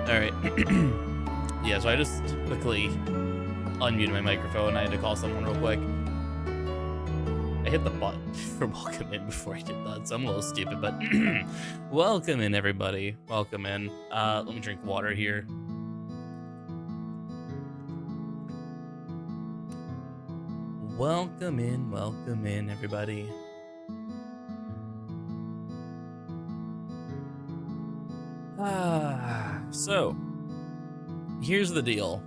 All right. Yeah, so I just quickly unmuted my microphone. I had to call someone real quick. I hit the button for welcome in before I did that, so I'm a little stupid, but welcome in, everybody. Welcome in. Let me drink water here. Welcome in, everybody. So, here's the deal.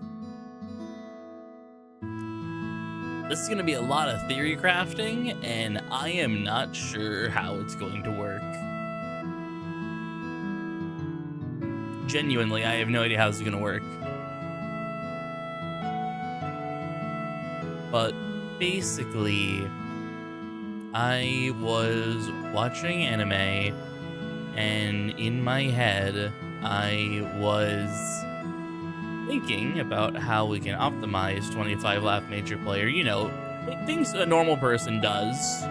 This is going to be a lot of theory crafting, and I am not sure how it's going to work. Genuinely, I have no idea how this is going to work. But basically, I was watching anime, and in my head, I was thinking about how we can optimize 25 Laff major player, you know, things a normal person does.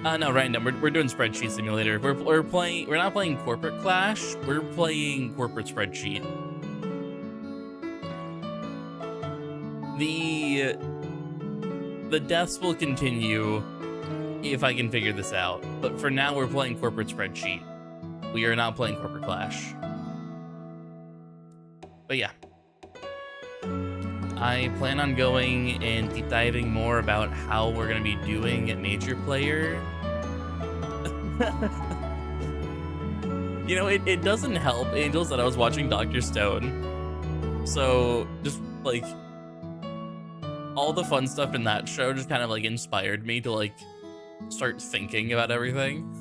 No, right now we're doing spreadsheet simulator. We're not playing corporate clash, we're playing corporate spreadsheet. The deaths will continue if I can figure this out, but for now we're playing corporate spreadsheet. We are not playing corporate clash. But yeah, I plan on going and deep diving more about how we're going to be doing at major player. You know, it doesn't help, Angels, that I was watching Dr. Stone. So just like all the fun stuff in that show just kind of like inspired me to like start thinking about everything.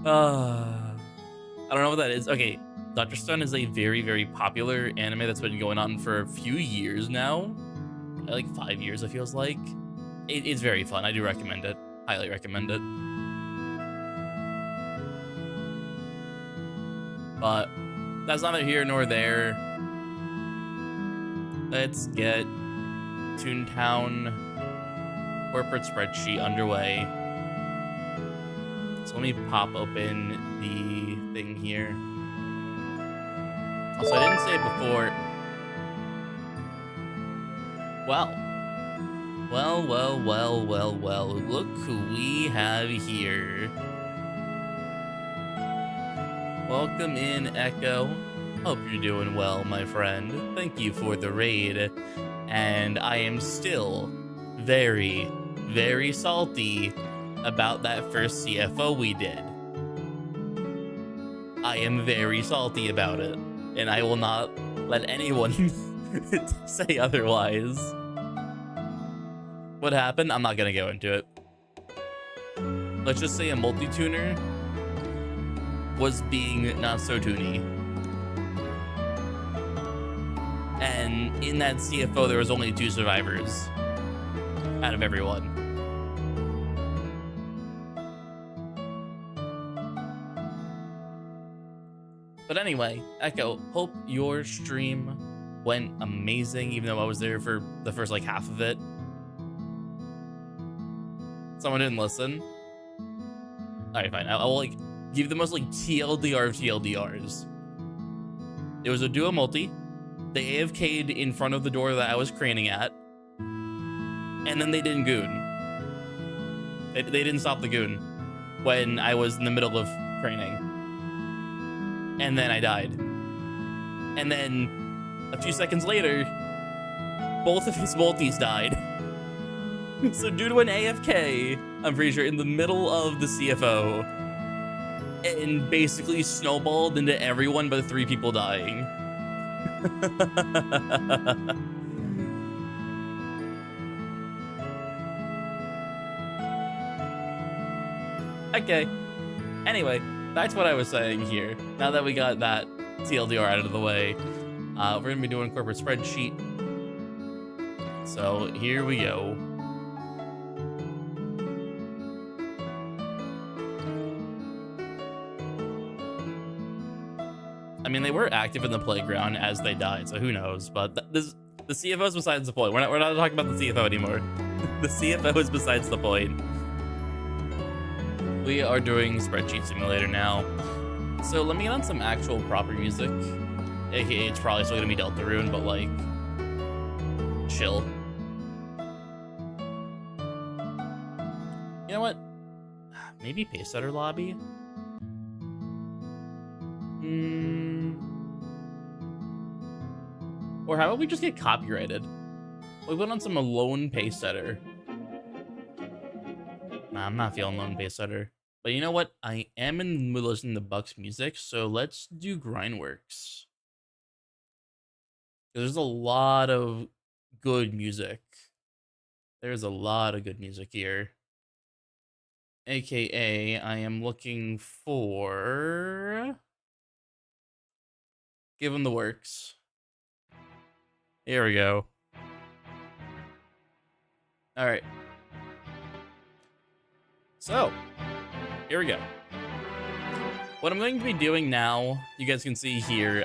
I don't know what that is. Okay, Dr. Stone is a very, very popular anime that's been going on for a few years now. Like 5 years, it feels like. It's very fun. I do recommend it. Highly recommend it. But that's neither here nor there. Let's get Toontown corporate spreadsheet underway. So let me pop open the thing here. Also, I didn't say it before. Well, look who we have here. Welcome in, Echo. Hope you're doing well, my friend. Thank you for the raid. And I am still very, very salty about that first CFO we did. I am very salty about it, and I will not let anyone say otherwise. What happened? I'm not gonna go into it. Let's just say a multi-tuner was being not so toony. And in that CFO, there was only 2 survivors out of everyone. But anyway, Echo, hope your stream went amazing, even though I was there for the first like half of it. Someone didn't listen. All right, fine. I will like give the most like TLDR of TLDRs. It was a duo multi. They AFK'd in front of the door that I was craning at, and then they didn't goon. They didn't stop the goon when I was in the middle of craning. And then I died. And then a few seconds later, both of his multis died. So dude went AFK, I'm pretty sure, in the middle of the CFO, and basically snowballed into everyone but 3 people dying. Okay. Anyway, that's what I was saying here. Now that we got that TLDR out of the way, we're gonna be doing a corporate spreadsheet. So here we go. I mean, they were active in the playground as they died, so who knows? But the CFO is besides the point. We're not talking about the CFO anymore. The CFO is besides the point. We are doing Spreadsheet Simulator now. So let me get on some actual proper music. AKA, it's probably still gonna be Deltarune, but like, chill. You know what? Maybe Pacesetter Lobby? Or how about we just get copyrighted? We went on some Alone Pacesetter. Nah, I'm not feeling Lone Pacesetter. But you know what? I am in the mood listening to Buck's music, so let's do Grindworks. There's a lot of good music. There's a lot of good music here. AKA, I am looking for... Give him the works. Here we go. All right. So, here we go. What I'm going to be doing now, you guys can see here,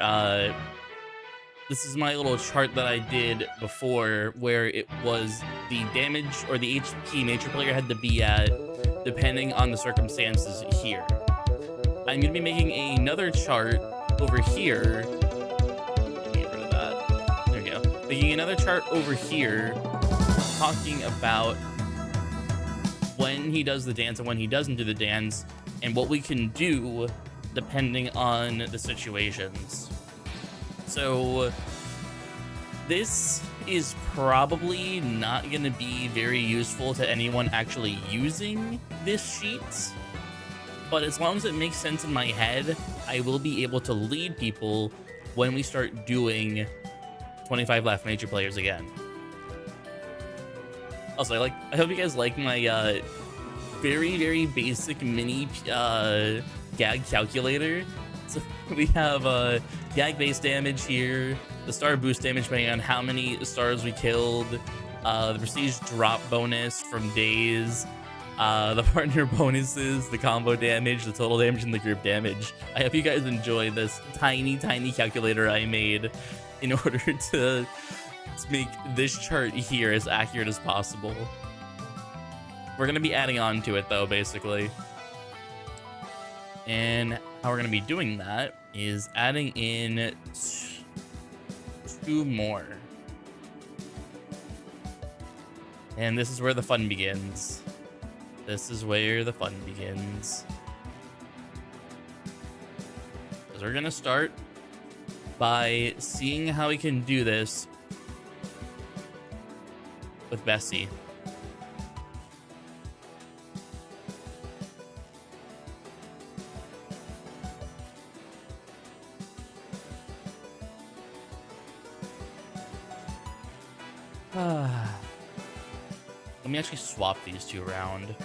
this is my little chart that I did before where it was the damage or the HP Nature player had to be at depending on the circumstances here. I'm going to be making another chart over here. Let me get rid of that. There we go. Making another chart over here talking about when he does the dance and when he doesn't do the dance and what we can do depending on the situations. So this is probably not going to be very useful to anyone actually using this sheet, but as long as it makes sense in my head, I will be able to lead people when we start doing 25 Laff Nature players again. Also, I hope you guys like my very, very basic mini gag calculator. So we have gag base damage here, the star boost damage depending on how many stars we killed, the prestige drop bonus from days, the partner bonuses, the combo damage, the total damage, and the group damage. I hope you guys enjoy this tiny, tiny calculator I made in order to make this chart here as accurate as possible. We're going to be adding on to it though, basically. And how we're going to be doing that is adding in 2 more. And this is where the fun begins. This is where the fun begins. Because we're going to start by seeing how we can do this with Bessie. Let me actually swap these 2 around.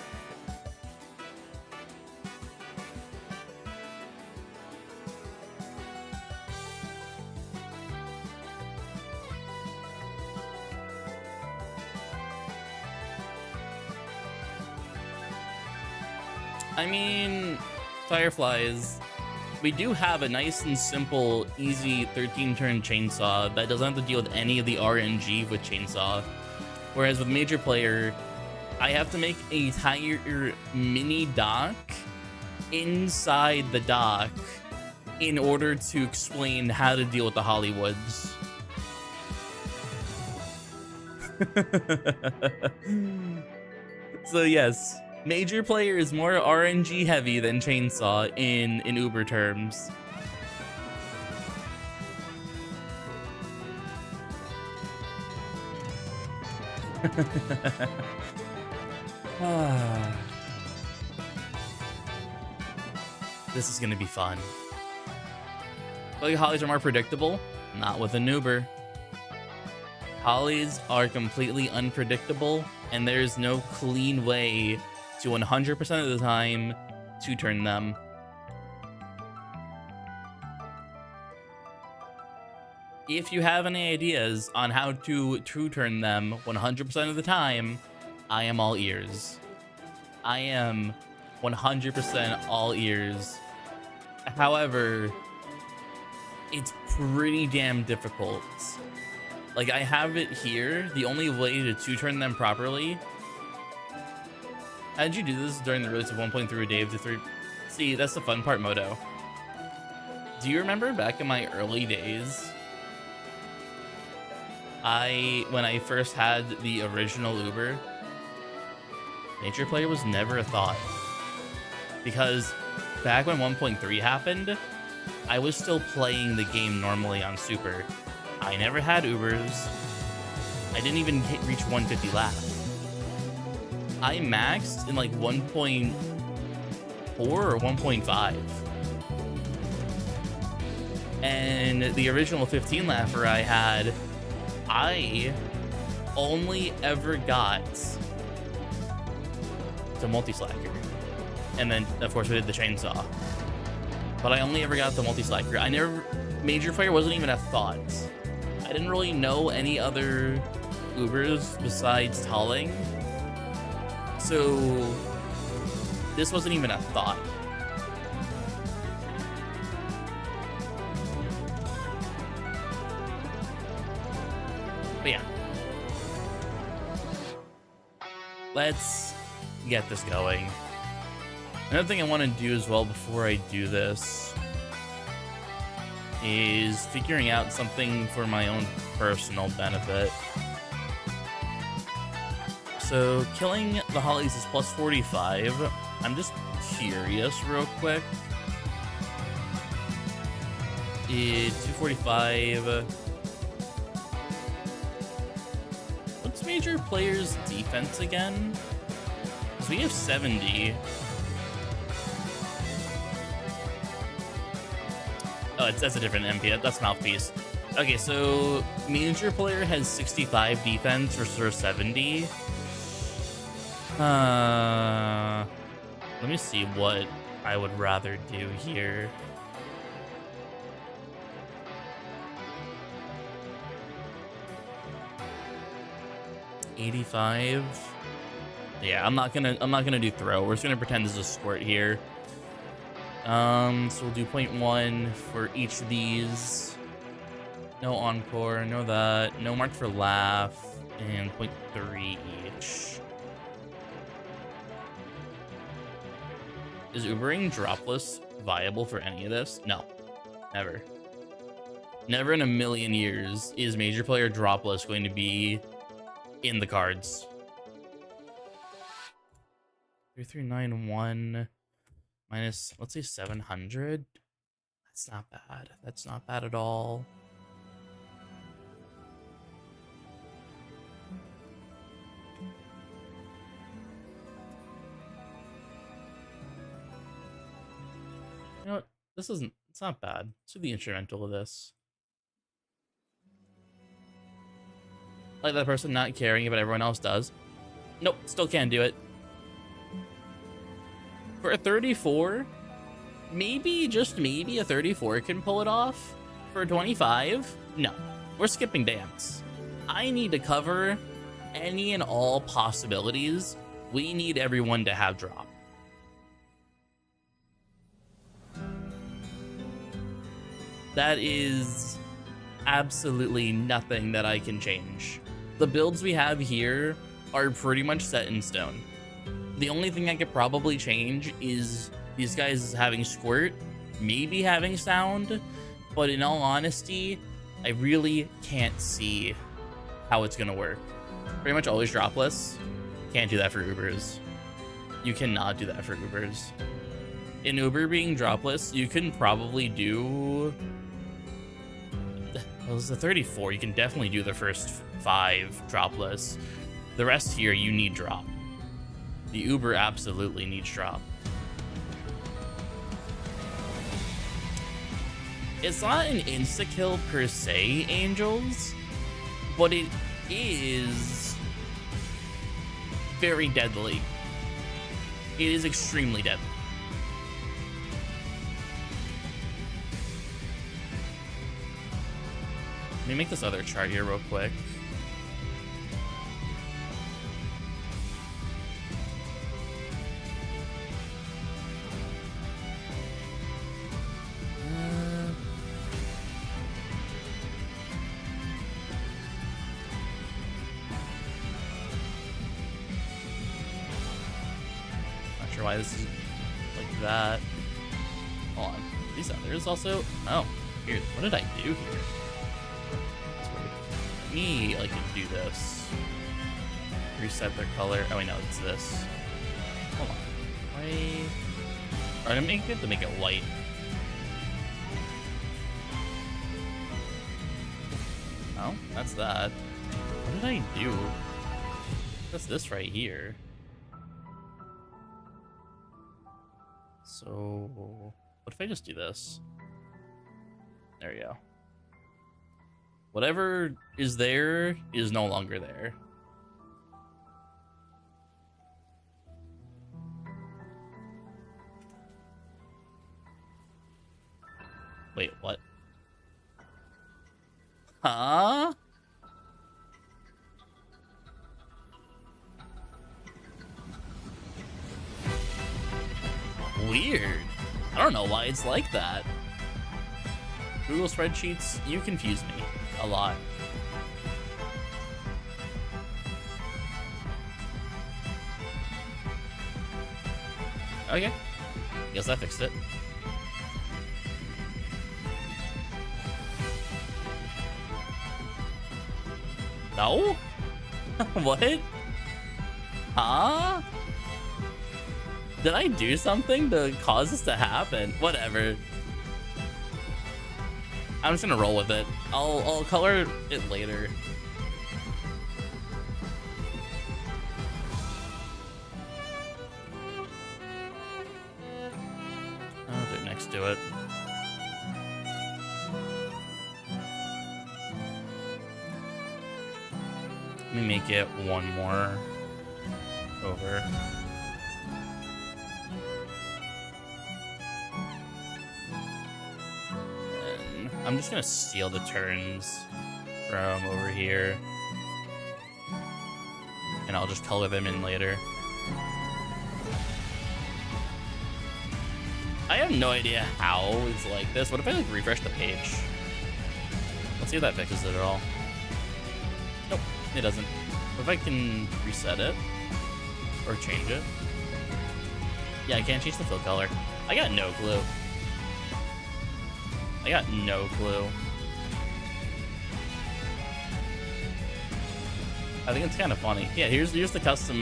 I mean, Fireflies, we do have a nice and simple, easy 13-turn chainsaw that doesn't have to deal with any of the RNG with chainsaw. Whereas with Major Player, I have to make an entire mini dock inside the dock in order to explain how to deal with the Hollywoods. So yes, Major Player is more RNG heavy than Chainsaw in Uber terms. This is gonna be fun. But Hollies are more predictable, not with an Uber. Hollies are completely unpredictable, and there's no clean way to 100% of the time to turn them. If you have any ideas on how to true turn them 100% of the time, I am all ears. I am 100% all ears. However, it's pretty damn difficult. Like, I have it here. The only way to two turn them properly. How did you do this during the release of 1.3 Dave to 3? See, that's the fun part, Moto. Do you remember back in my early days, when I first had the original Uber, Nature Player was never a thought. Because back when 1.3 happened, I was still playing the game normally on Super. I never had Ubers. I didn't even reach 150 Laff. I maxed in like 1.4 or 1.5. And the original 15 Laffer I had, I only ever got to multi-slacker. And then, of course, we did the chainsaw. But I only ever got the multi-slacker. I never... Major Player wasn't even a thought. I didn't really know any other Ubers besides Talling. So... this wasn't even a thought. But yeah. Let's get this going. Another thing I want to do as well before I do this is figuring out something for my own personal benefit. So killing the Hollies is plus 45. I'm just curious real quick. 245. What's Major Player's defense again? Because we have 70. Oh, that's a different MP. That's Mouthpiece. Okay, so Major Player has 65 defense versus 70. Let me see what I would rather do here. $85. Yeah, I'm not gonna do throw. We're just gonna pretend there's a squirt here. So we'll do 0.1 for each of these. No encore, no that. No mark for Laff, and 0.3 each. Is Ubering dropless viable for any of this? No, never. Never in a million years is Major Player dropless going to be in the cards. 3391 minus, let's say 700. That's not bad. That's not bad at all. You know what? This isn't, it's not bad. Let's do the instrumental of this. Like that person not caring, but everyone else does. Nope, still can't do it. For a 34, maybe, just maybe, a 34 can pull it off. For a 25, no. We're skipping dance. I need to cover any and all possibilities. We need everyone to have drop. That is absolutely nothing that I can change. The builds we have here are pretty much set in stone. The only thing I could probably change is these guys having squirt, maybe having sound, but in all honesty, I really can't see how it's gonna work. Pretty much always dropless. Can't do that for Ubers. You cannot do that for Ubers. In Uber being dropless, you can probably do... Well, it's a 34. You can definitely do the first 5 dropless. The rest here, you need drop. The Uber absolutely needs drop. It's not an insta-kill per se, Angels, but it is very deadly. It is extremely deadly. Let me make this other chart here real quick. why this is like that. Hold on. These others also. Oh, here. What did I do here? That's weird. Let me like do this. Reset their color. Oh, wait, no, it's this. Hold on. Why? Alright, I'm making it to make it white. Oh, that's that. What did I do? That's this right here. So, what if I just do this? There we go. Whatever is there is no longer there. Wait, what? Huh? Weird. I don't know why it's like that. Google spreadsheets, you confuse me a lot. Okay. Guess I fixed it. No? What? Huh? Did I do something to cause this to happen? Whatever. I'm just gonna roll with it. I'll color it later. I'll do it next to it. Let me make it one more over. And I'm just gonna steal the turns from over here. And I'll just color them in later. I have no idea how it's like this. What if I like refresh the page? Let's see if that fixes it at all. Nope. It doesn't. What if I can reset it? Or change it? Yeah, I can't change the fill color. I got no clue. I got no clue. I think it's kind of funny. Yeah, here's the custom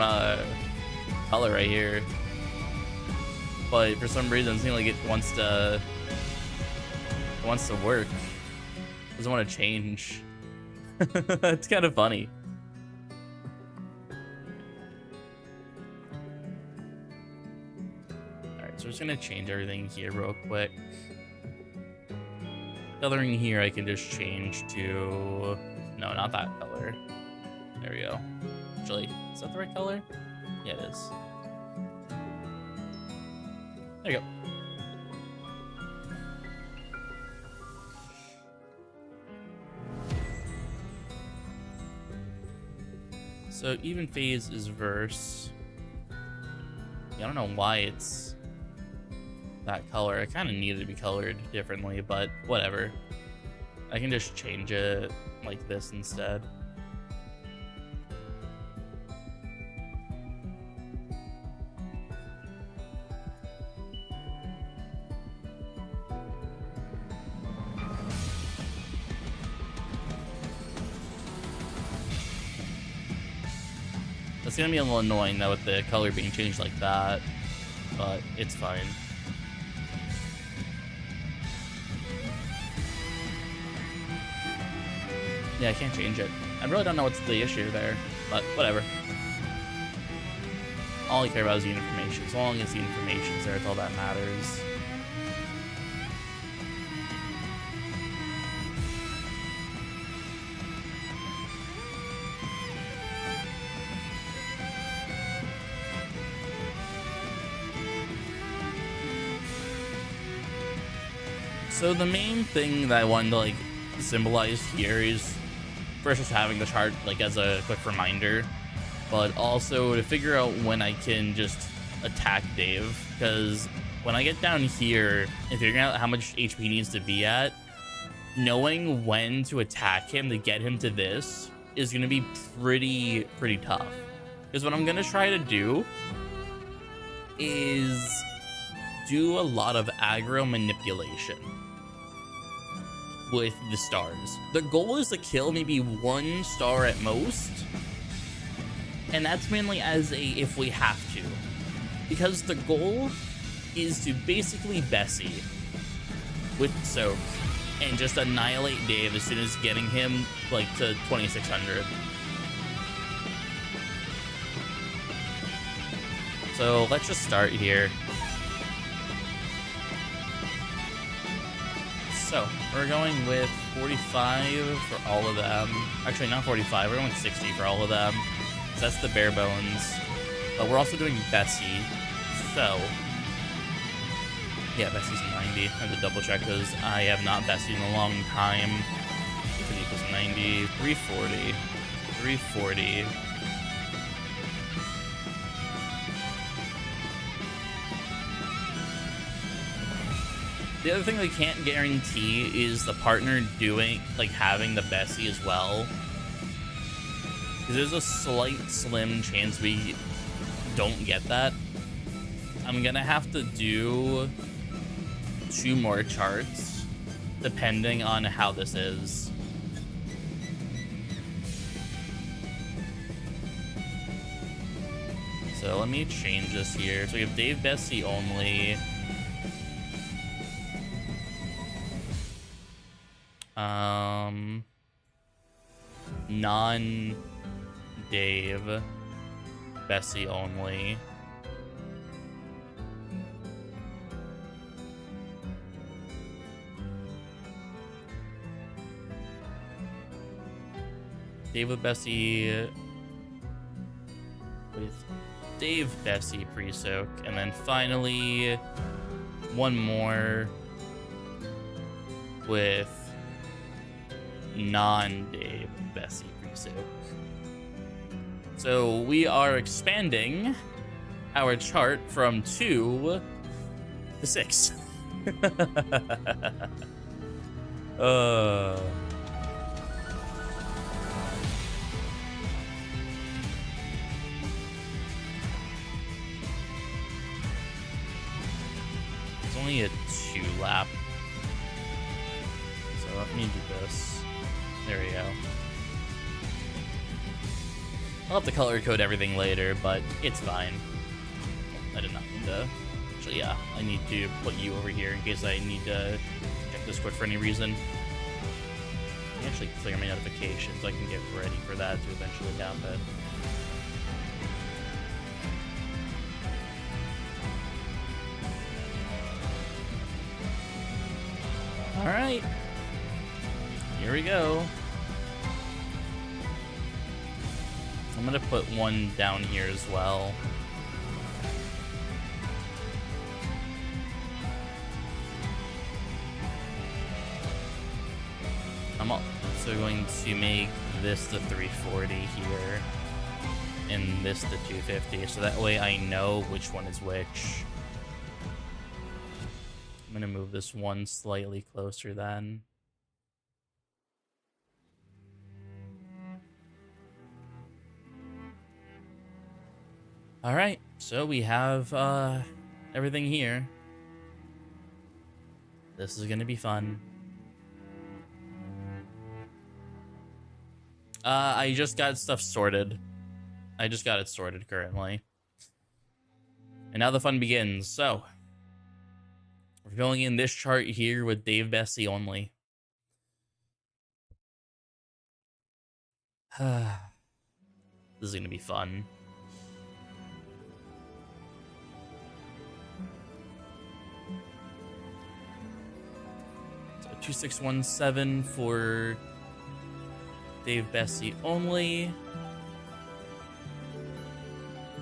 color right here. But for some reason, it seems like it wants to work. It doesn't want to change. It's kind of funny. Alright, so we're just gonna change everything here real quick. Coloring here, I can just change to... No, not that color. There we go. Actually, is that the right color? Yeah, it is. There you go. So even phase is verse. Yeah, I don't know why it's that color. It kind of needed to be colored differently, but whatever. I can just change it like this instead. It's gonna be a little annoying though with the color being changed like that, but it's fine. Yeah, I can't change it. I really don't know what's the issue there, but whatever. All I care about is the information. As long as the information's there, it's all that matters. So the main thing that I wanted to like symbolize here is first just having the chart like as a quick reminder, but also to figure out when I can just attack Dave, because when I get down here and figuring out how much HP he needs to be at, knowing when to attack him to get him to this is going to be pretty tough. Because what I'm going to try to do is do a lot of aggro manipulation with the stars. The goal is to kill maybe 1 star at most, and that's mainly as a if we have to, because the goal is to basically Bessie with Soak and just annihilate Dave as soon as getting him like to 2600. So let's just start here. So we're going with 45 for all of them. Actually, not 45. We're going with 60 for all of them. So that's the bare bones. But we're also doing Bessie. So yeah, Bessie's 90. I have to double check because I have not Bessied in a long time. If it equals 90, 340, 340. The other thing we can't guarantee is the partner doing, like, having the Bessie as well. Because there's a slim chance we don't get that. I'm gonna have to do 2 more charts, depending on how this is. So let me change this here. So we have Dave Bessie only. Non-Dave Bessie only. Dave with Bessie with Dave Bessie pre-soak, and then finally 1 more with non-Dave Bessie pre-soak. So we are expanding our chart from 2 to 6. It's only a 2 lap. So let me do this. There we go. I'll have to color code everything later, but it's fine. I did not need to. Actually, yeah, I need to put you over here in case I need to check Discord for any reason. I can actually clear my notifications so I can get ready for that to eventually happen. Alright. Here we go. I'm gonna put 1 down here as well. I'm also going to make this the 340 here and this the 250, so that way I know which one is which. I'm gonna move this 1 slightly closer then. All right, so we have everything here. This is gonna be fun. I just got stuff sorted. I just got it sorted currently. And now the fun begins. So we're filling in this chart here with Dave Bessie only. This is gonna be fun. So 2617 for Dave Bessie only.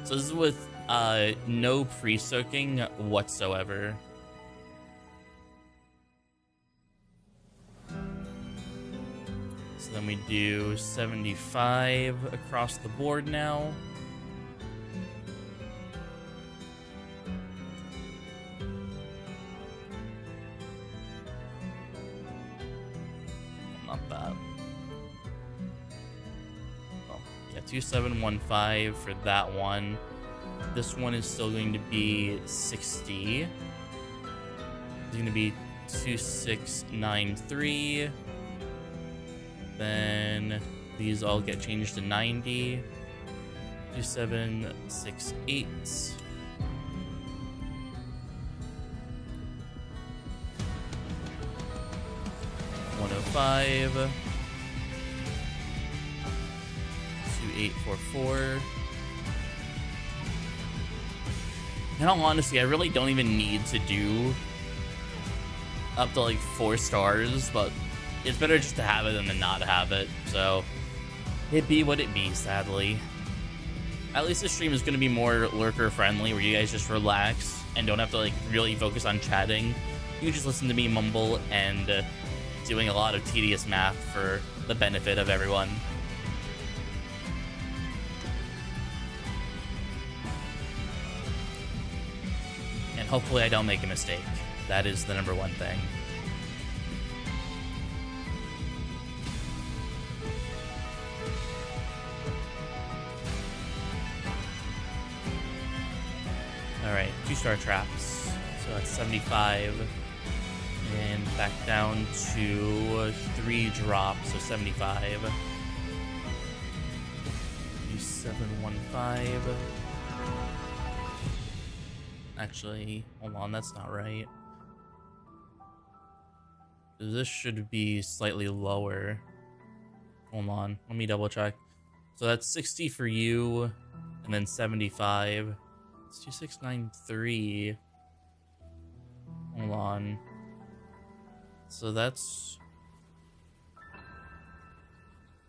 So this is with no pre-soaking whatsoever. So then we do 75 across the board now. Not that. Oh, yeah, 2715 for that one. This one is still going to be 60. It's going to be 2693. Then these all get changed to 90. 2768. 105. 2844. In all honesty, I really don't even need to do up to like 4 stars, but it's better just to have it than to not have it. So it be what it be, sadly. At least this stream is going to be more lurker friendly, where you guys just relax and don't have to like really focus on chatting. You just listen to me mumble and doing a lot of tedious math for the benefit of everyone. And hopefully I don't make a mistake. That is the number one thing. Alright, 2-star traps. So that's 75. And back down to 3 drops, so 75. 2715. Actually, hold on, that's not right. This should be slightly lower. Hold on, let me double check. So that's 60 for you, and then 75. It's 2693. Hold on. So that's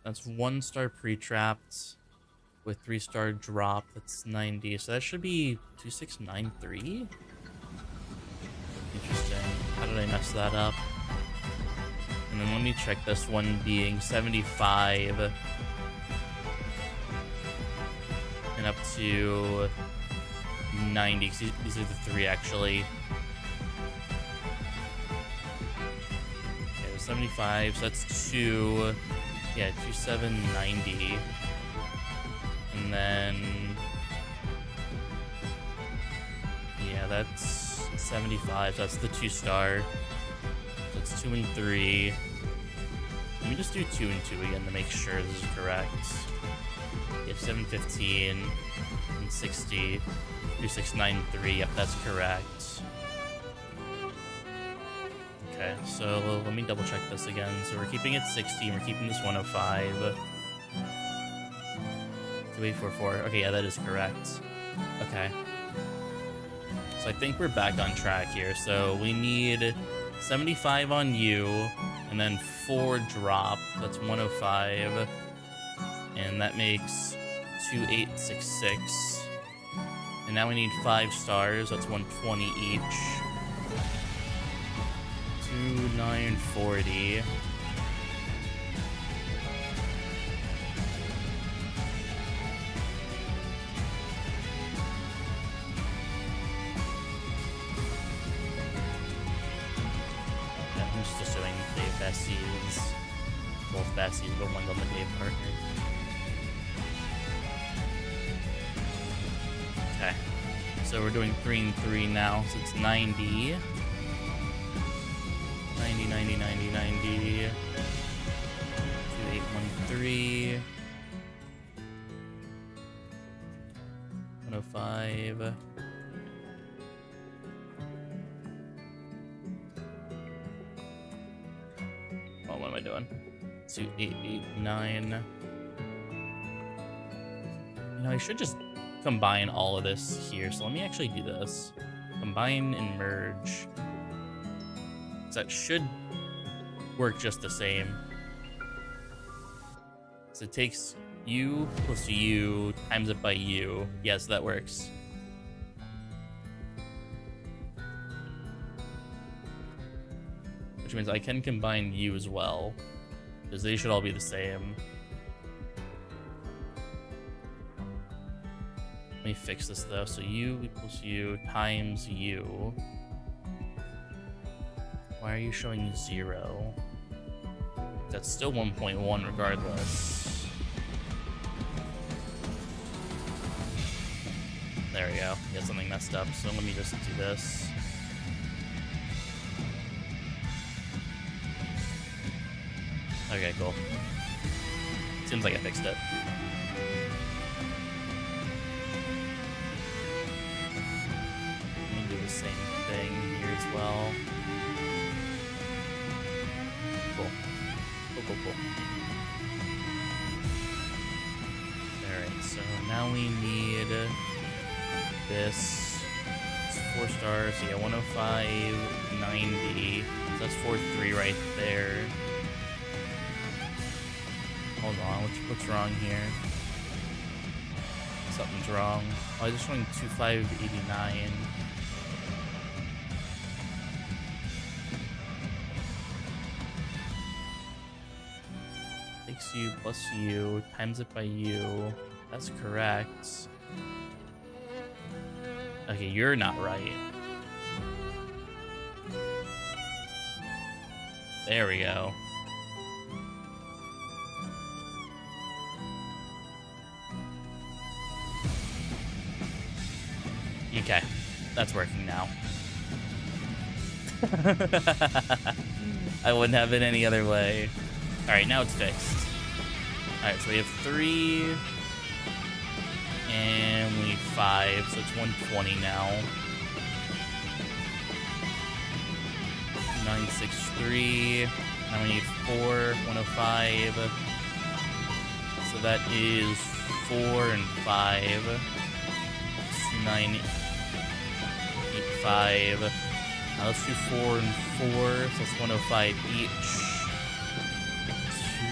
1-star pre-trapped with 3-star drop. That's 90. So that should be 2693. Interesting. How did I mess that up? And then let me check this one being 75 and up to 90. These are the 3 actually. 75, so that's 2790. And then yeah, that's 75, so that's the 2-star. So it's 2 and 3. Let me just do 2 and 2 again to make sure this is correct. You have 715 and 60, 2693, yep, that's correct. Okay, so let me double check this again. So we're keeping it 60, and we're keeping this 105. 2844. Okay, yeah, that is correct. Okay. So I think we're back on track here. So we need 75 on you, and then 4 drop. That's 105. And that makes 2866. And now we need 5 stars. That's 120 each. 2940. I'm just assuming they have besties. Both besties, but one's on the day partner. Okay. So we're doing 3 and 3 now, so it's 90. 90, 90, 90, 90. 2813. 105. Oh, what am I doing? 2889. You know, I should just combine all of this here. So let me actually do this. Combine and merge. That should work just the same. So it takes you plus you times it by you. Yes, that works. Which means I can combine you as well, because they should all be the same. Let me fix this though. So you equals you times you. Why are you showing 0? That's still 1.1 regardless. There we go. Yeah, something messed up. So let me just do this. Okay, cool. Seems like I fixed it. Let me do the same thing here as well. Cool. Cool. Alright, so now we need this. It's 4 stars, so yeah, 105, 90. So that's 4-3 right there. Hold on, what's wrong here? Something's wrong. Oh, I just showing 2589. Takes you plus you, times it by you. That's correct. Okay, you're not right. There we go. Okay, that's working now. I wouldn't have it any other way. All right, now it's fixed. All right, so we have 3 and we need 5, so it's 120 now. 963. Now we need 4, 105. So that is 4 and 5. 9, 8, 5. Now let's do 4 and 4, so that's 105 each.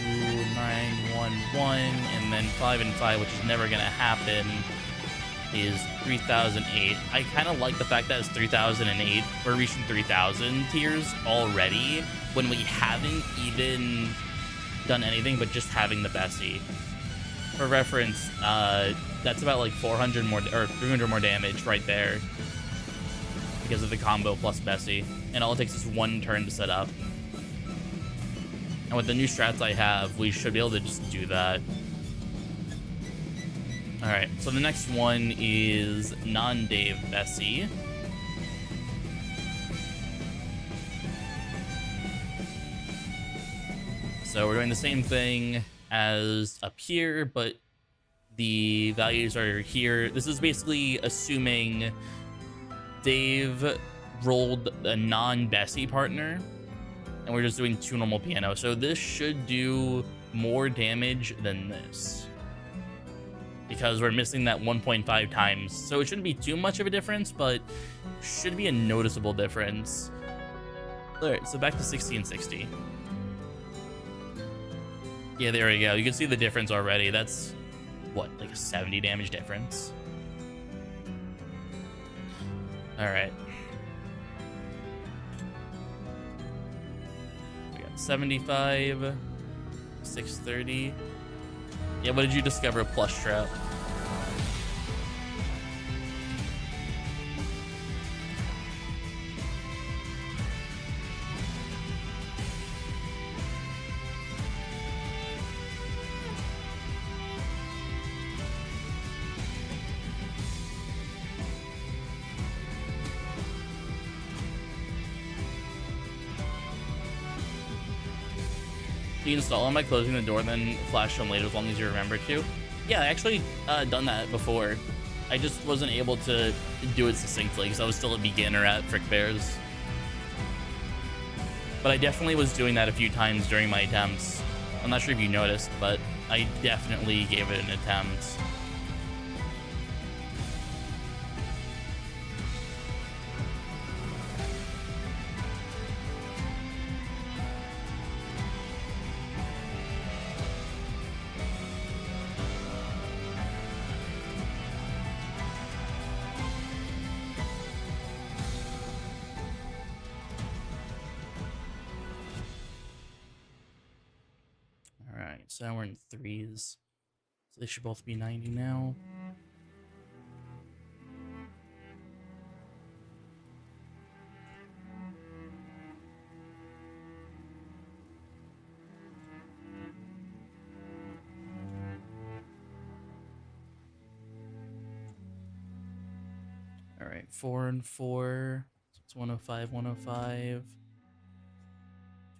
2, 9, 1, 1, and then 5 and 5, which is never gonna happen, is 3008. I kind of like the fact that it's 3008. We're reaching 3000 tiers already when we haven't even done anything but just having the Bessie. For reference, that's about like 400 more or 300 more damage right there because of the combo plus Bessie, and all it takes is 1 turn to set up. And with the new strats I have, we should be able to just do that. All right, so the next one is non-Dave Bessie. So we're doing the same thing as up here, but the values are here. This is basically assuming Dave rolled a non-Bessie partner, and we're just doing 2 normal piano. So this should do more damage than this, because we're missing that 1.5 times. So it shouldn't be too much of a difference, but should be a noticeable difference. All right, so back to 60 and 60. Yeah, there we go. You can see the difference already. That's, what, like a 70 damage difference? All right. We got 75, 630. Yeah, what did you discover? A plush trap. Do you install them by closing the door, then flash them later as long as you remember to? Yeah, I actually done that before. I just wasn't able to do it succinctly because I was still a beginner at Frick Bears. But I definitely was doing that a few times during my attempts. I'm not sure if you noticed, but I definitely gave it an attempt. So now we're in 3s. So they should both be 90 now. All right, 4 and 4. So it's 105, 105.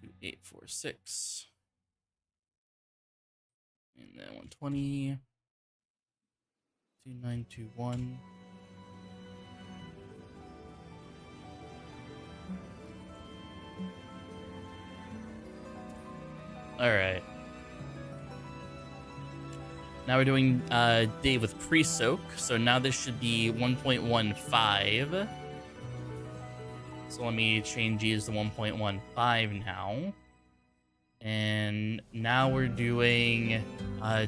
2846. And then 120. 2921. All right. Now we're doing Dave with pre-soak. So now this should be 1.15. So let me change these to 1.15 now. And now we're doing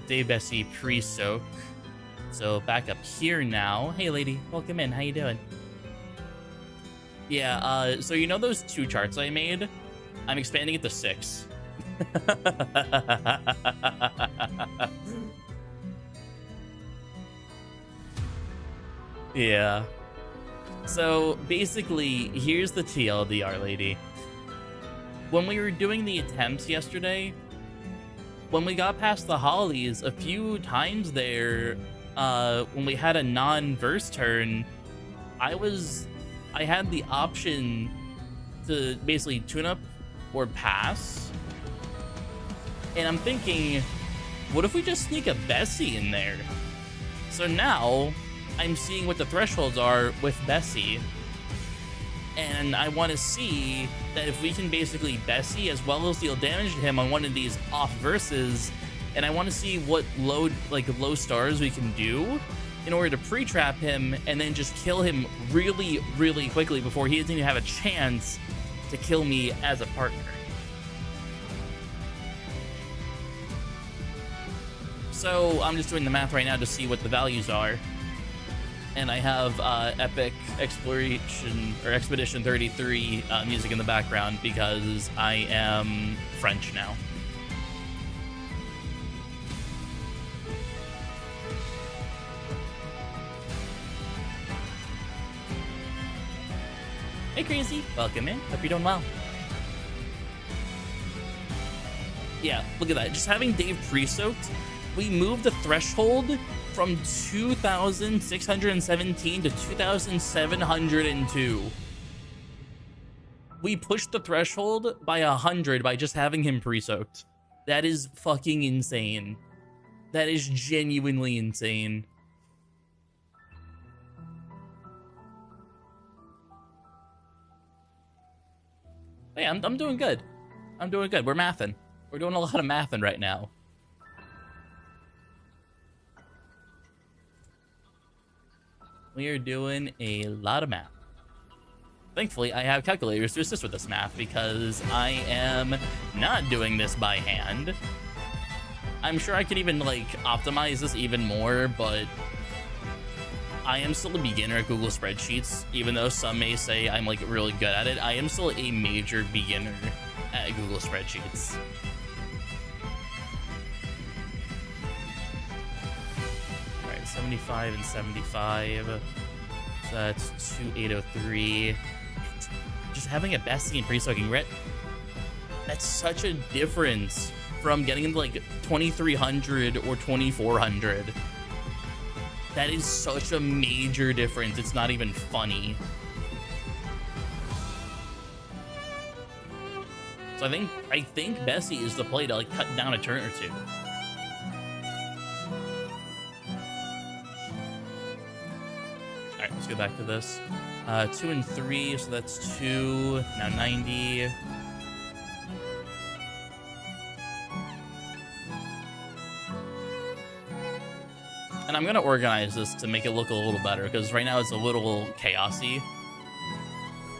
Dave Bessie pre-soak. So back up here now. Hey lady, welcome in. How you doing? Yeah, so you know those 2 charts I made? I'm expanding it to 6. Yeah. So basically, here's the TLDR, lady. When we were doing the attempts yesterday, when we got past the hollies, a few times there, when we had a non-verse turn, I had the option to basically tune up or pass. And I'm thinking, what if we just sneak a Bessie in there? So now I'm seeing what the thresholds are with Bessie. And I want to see that if we can basically Bessie as well as deal damage to him on one of these off verses. And I want to see what low stars we can do in order to pre-trap him and then just kill him really, really quickly before he doesn't even have a chance to kill me as a partner. So I'm just doing the math right now to see what the values are. And I have Epic Exploration or Expedition 33 music in the background because I am French now. Hey Crazy, welcome in. Hope you're doing well. Yeah, look at that. Just having Dave pre-soaked, we moved the threshold from 2,617 to 2,702. We pushed the threshold by 100 by just having him pre-soaked. That is fucking insane. That is genuinely insane. Hey, I'm doing good. I'm doing good. We're mathing. We're doing a lot of mathing right now. We are doing a lot of math. Thankfully, I have calculators to assist with this math because I am not doing this by hand. I'm sure I could even optimize this even more, but I am still a beginner at Google Spreadsheets. Even though some may say I'm really good at it, I am still a major beginner at Google Spreadsheets. All right, 75 and 75. So that's 2803. Just having a Bessie and pre-soaking Rit, that's such a difference from getting into 2300 or 2400. That is such a major difference. It's not even funny. So I think Bessie is the play to cut down a turn or two. All right, let's go back to this. 2 and 3, so that's 2. Now 90. And I'm gonna organize this to make it look a little better because right now it's a little chaosy.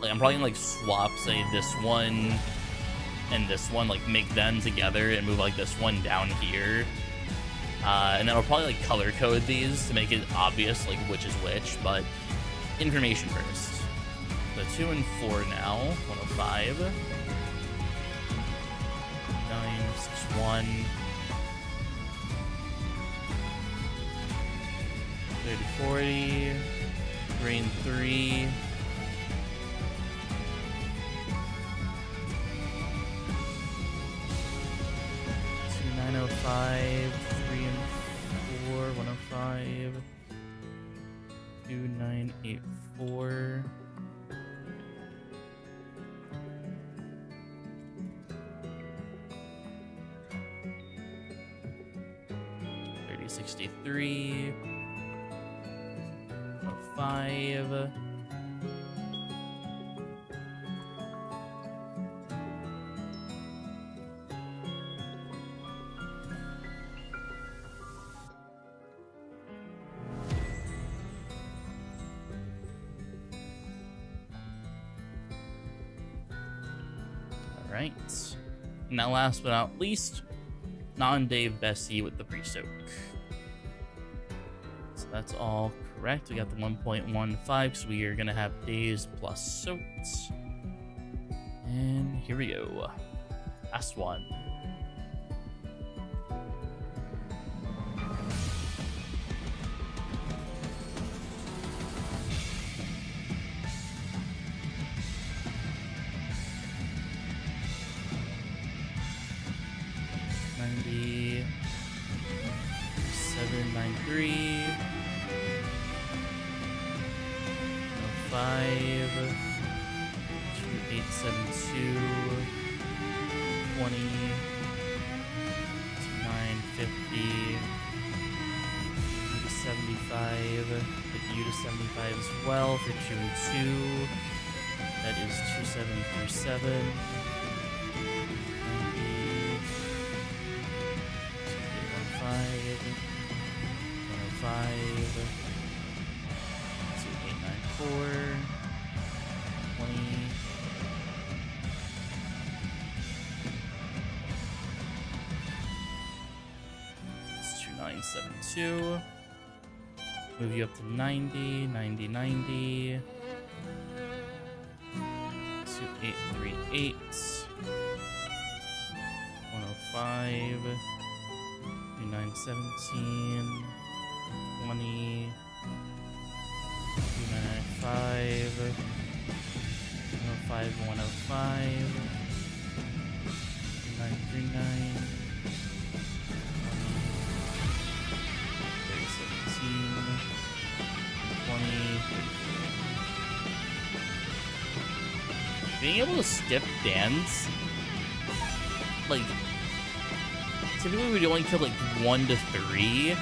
I'm probably gonna swap, say, this one and this one, make them together and move this one down here. And then I'll probably color code these to make it obvious which is which, but information first. So 2 and 4 now, 105. 961. 3040. Green 3. 2905, 3 and 4, 105. 2984. $30.63. 5. All right. Now, last but not least, non-Dave Bessie with the pre-soak. So that's all correct. We got the 1.15, so we are gonna have days plus soaked. And here we go. Last one. $97.93. 5, 2872, 20, 950, U to 75, hit U to 75 as well for 2 and 2. That is 2737. 105, 2894, 20. It's 2972. Move you up to 90, 90, 90. 2838. 105. 2917. 20. 295. 105, 105. 939. 20. Being able to skip dance, like, typically we'd only kill like 1 to 3.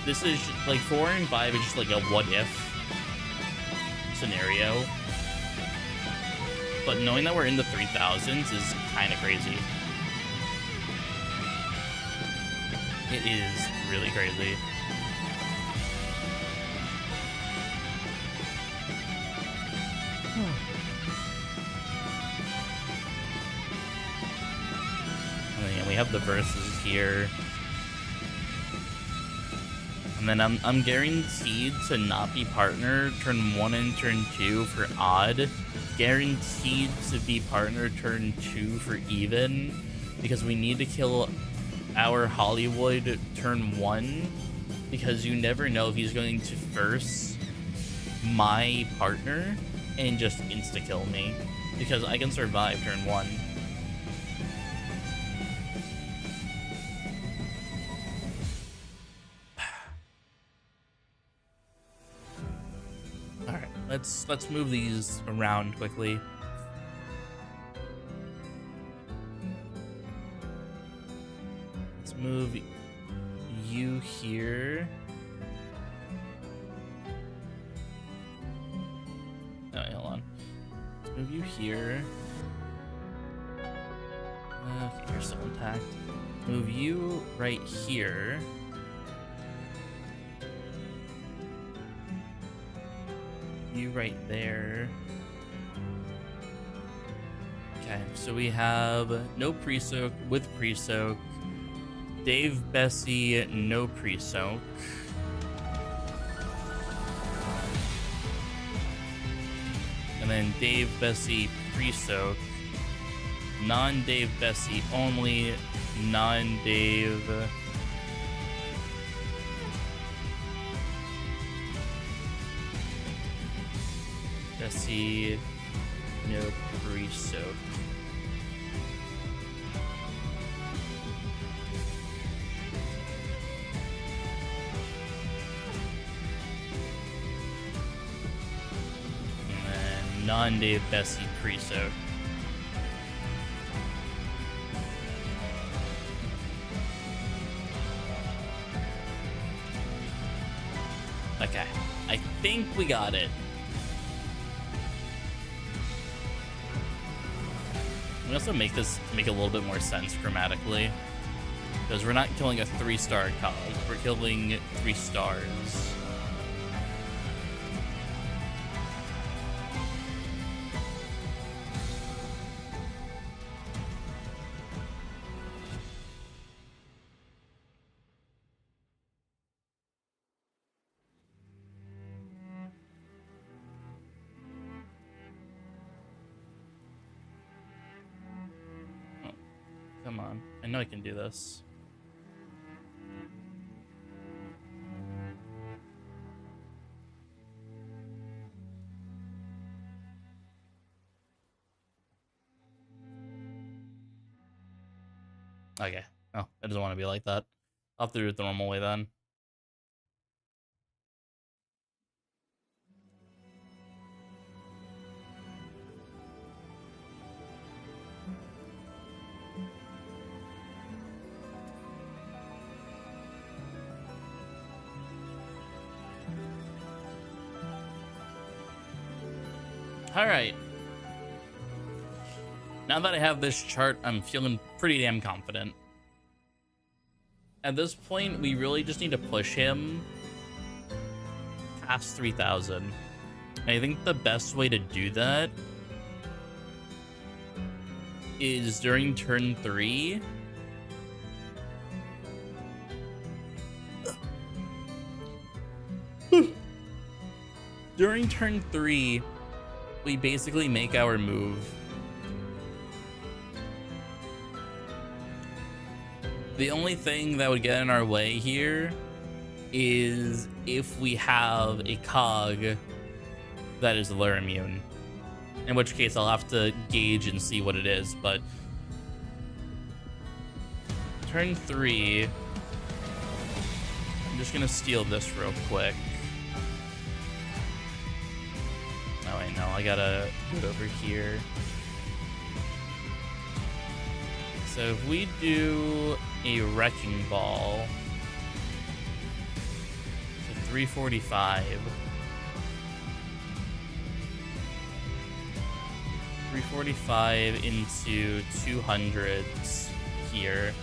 This is like 4 and 5 is just like a what if scenario. But knowing that we're in the 3000s is kind of crazy. It is really crazy. And we have the verses here. And then I'm guaranteed to not be partner turn 1 and turn 2 for odd. Guaranteed to be partner turn 2 for even. Because we need to kill our Hollywood turn 1. Because you never know if he's going to first my partner and just insta-kill me. Because I can survive turn 1. Let's move these around quickly. Let's move you here. Oh, wait, hold on. Let's move you here. Okay, you're still intact. Move you right here. You right there. Okay, so we have no pre-soak with pre-soak. Dave Bessie, no pre-soak. And then Dave Bessie pre-soak. Non-Dave Bessie only. Non-Dave Bessie, no pre-soak. Grande Bessie Creosote. Okay, I think we got it. We also make this make a little bit more sense grammatically, because we're not killing a 3-star cog, we're killing 3 stars. Come on. I know I can do this. Okay. Oh, it doesn't want to be like that. I'll have to do it the normal way then. All right. Now that I have this chart, I'm feeling pretty damn confident. At this point, we really just need to push him past 3,000. I think the best way to do that is during turn 3. During turn 3, we basically make our move. The only thing that would get in our way here is if we have a cog that is lure immune, in which case I'll have to gauge and see what it is. But turn 3, I'm just gonna steal this real quick. Oh, I know, I gotta go over here. So if we do a wrecking ball, so 345. 345 into 200s here.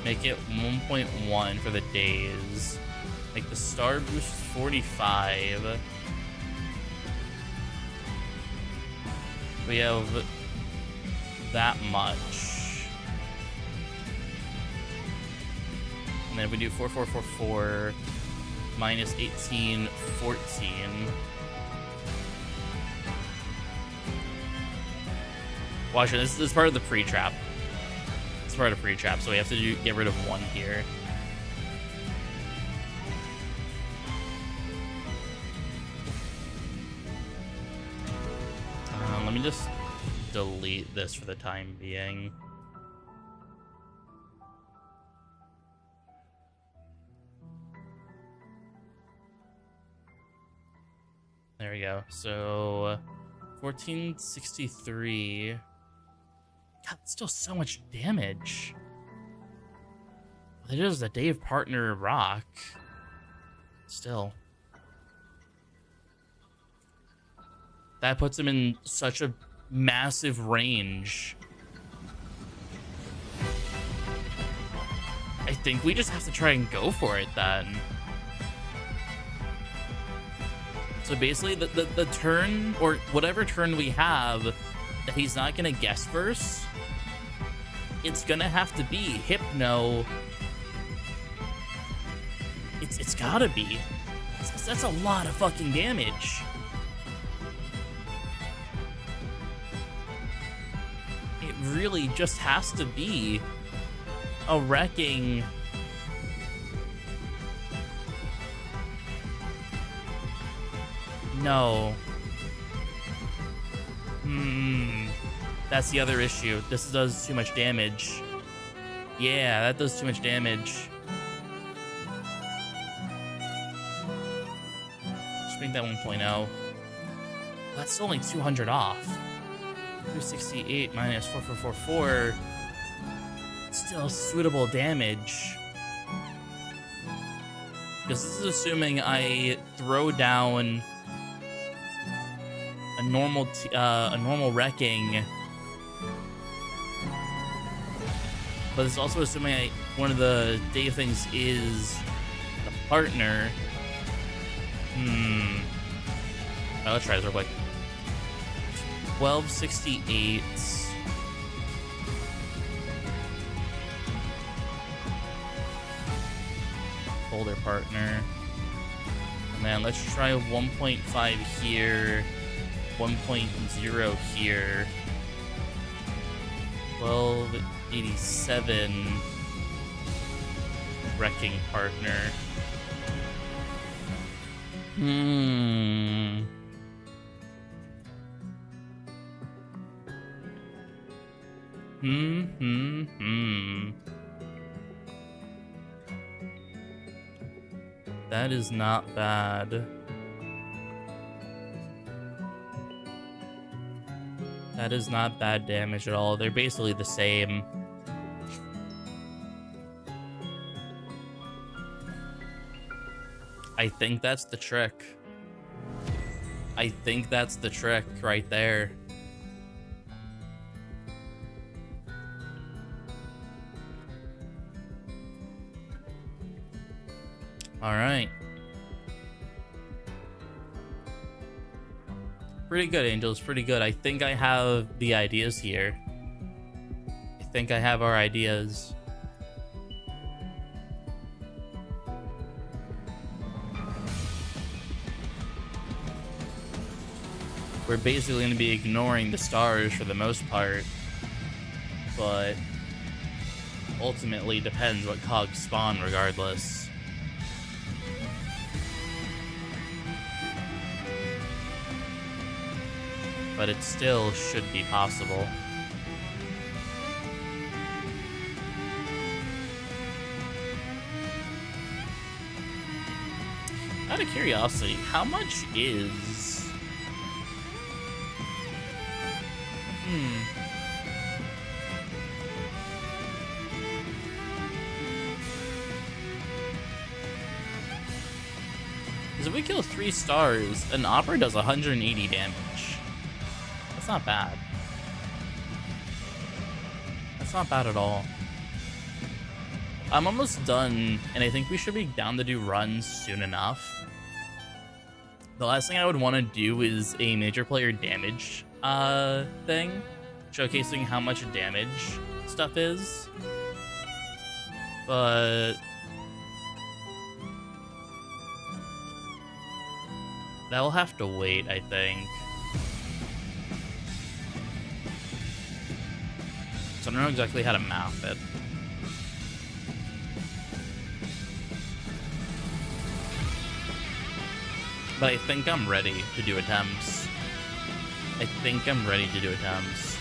Make it 1.1 for the days. Make the star boost 45. We have that much. And then if we do 4444 minus 1814. Watch it. This is part of the pre-trap. It's part of pre-trap, so we have to get rid of 1 here. Let me just delete this for the time being. There we go. So 1463. God, that's still so much damage. It is a Dave partner rock. Still. That puts him in such a massive range. I think we just have to try and go for it then. So basically, the turn, or whatever turn we have, that he's not going to guess first, it's going to have to be Hypno. It's got to be. That's a lot of fucking damage. It really just has to be a wrecking. No. That's the other issue. This does too much damage. Yeah, that does too much damage. Just make that 1.0. That's still only 200 off. 368 minus 4444. Still suitable damage. Because this is assuming I throw down a normal wrecking. But it's also assuming one of the Dave things is the partner. Alright, let's try this real quick. 1268. Folder partner. And then let's try 1.5 here. 1.0 here. 1287. Wrecking partner. That is not bad. That is not bad damage at all. They're basically the same. I think that's the trick. I think that's the trick right there. All right. Pretty good, Angels. Pretty good. I think I have the ideas here. I think I have our ideas. We're basically going to be ignoring the stars for the most part. But ultimately depends what cogs spawn regardless. But it still should be possible. Out of curiosity, how much is... Because if we kill 3 stars, an opera does 180 damage. That's not bad. That's not bad at all. I'm almost done, and I think we should be down to do runs soon enough. The last thing I would want to do is a major player damage thing, showcasing how much damage stuff is. But that'll have to wait, I think. So I don't know exactly how to map it. But I think I'm ready to do attempts. I think I'm ready to do attempts.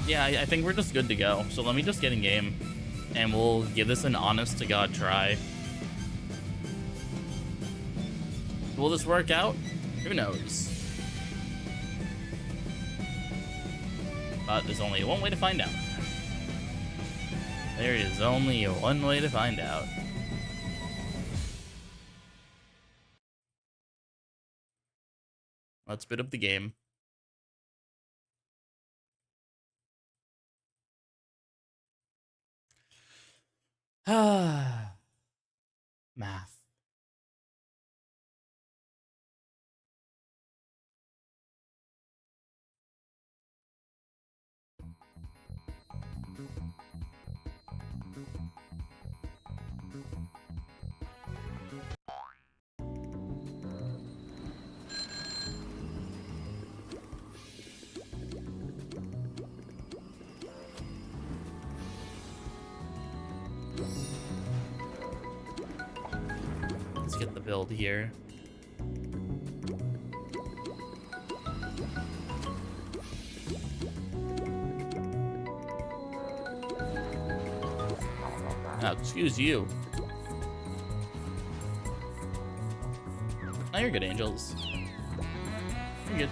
Yeah, I think we're just good to go. So let me just get in game, and we'll give this an honest-to-God try. Will this work out? Who knows? But there's only one way to find out. There is only one way to find out. Let's bid up the game. Math. let's get the build here. Oh, excuse you. Oh, you're good, Angels. You're good.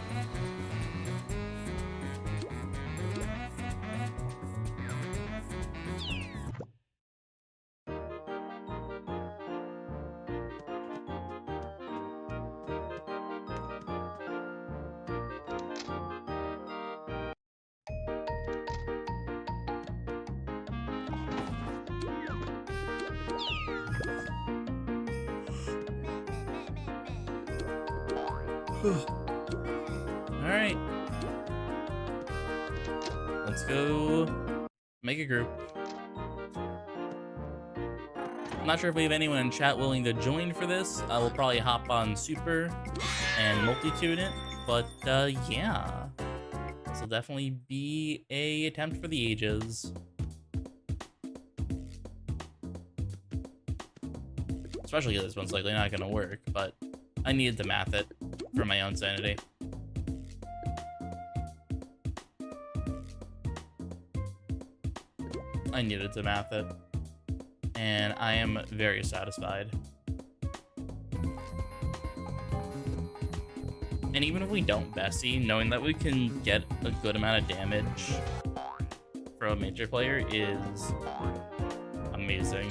Alright. Let's go make a group. I'm not sure if we have anyone in chat willing to join for this. We'll probably hop on Super and multi-tune it. But yeah. This will definitely be a attempt for the ages. Especially because this one's likely not gonna work, but I needed to math it for my own sanity. I needed to math it, and I am very satisfied. And even if we don't Bessie, knowing that we can get a good amount of damage for a major player is amazing.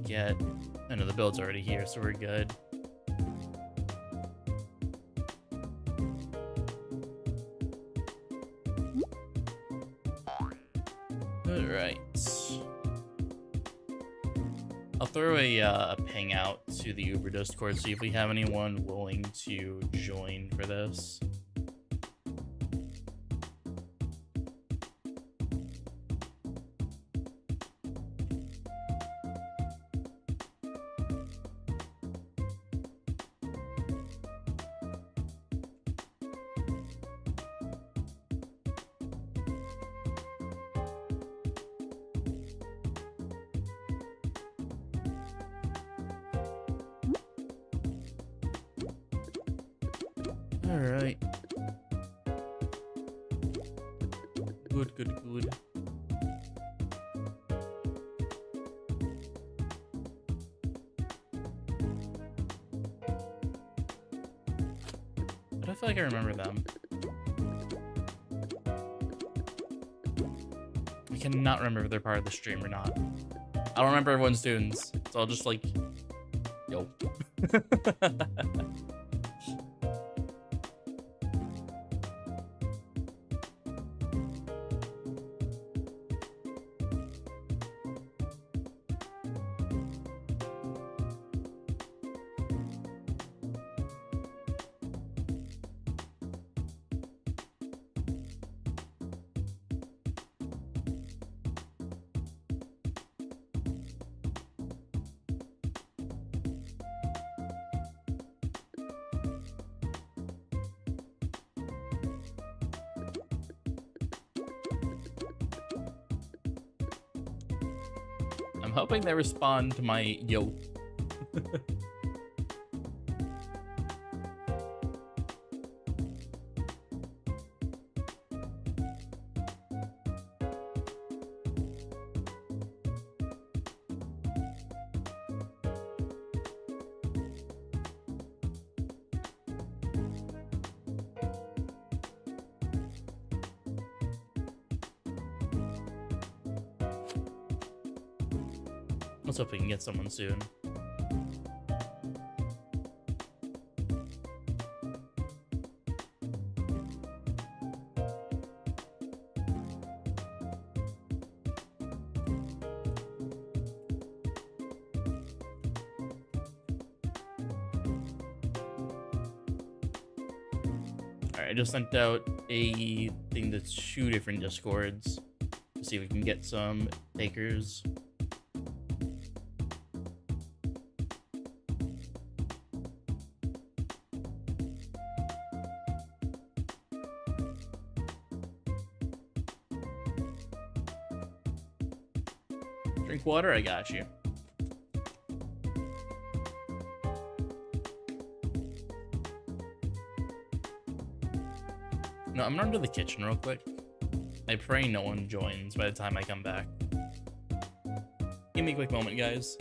Get, I know the build's already here, so we're good. All right. I'll throw a ping out to the Uber Discord, see if we have anyone willing to join for this. Alright. Good, good, good. But I feel like I remember them. I cannot remember if they're part of the stream or not. I don't remember everyone's tunes, so I'll just like, yo. I'm hoping they respond to my yo. Let's hope we can get someone soon. Alright, I just sent out a thing to 2 different Discords to see if we can get some takers. Drink water, I got you. No, I'm gonna run to the kitchen real quick. I pray no one joins by the time I come back. Give me a quick moment, guys.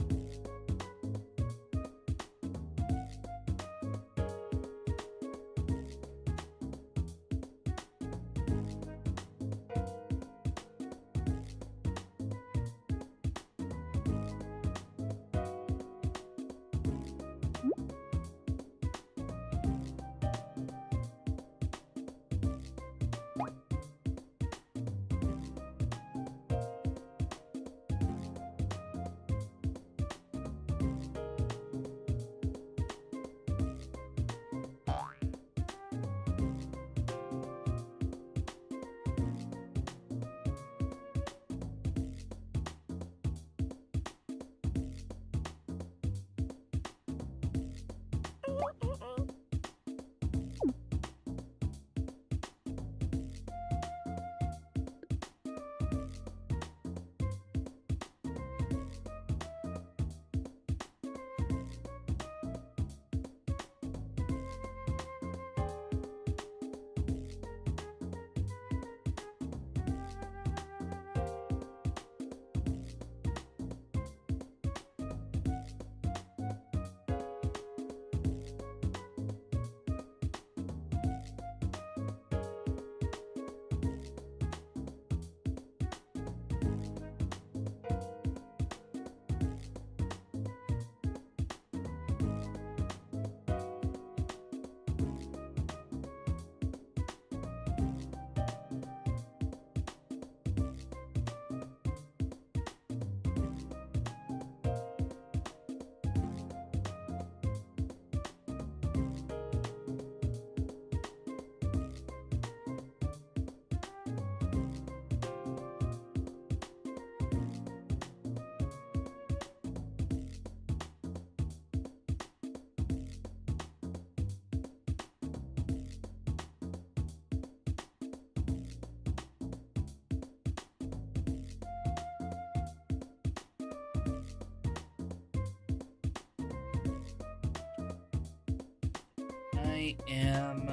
I am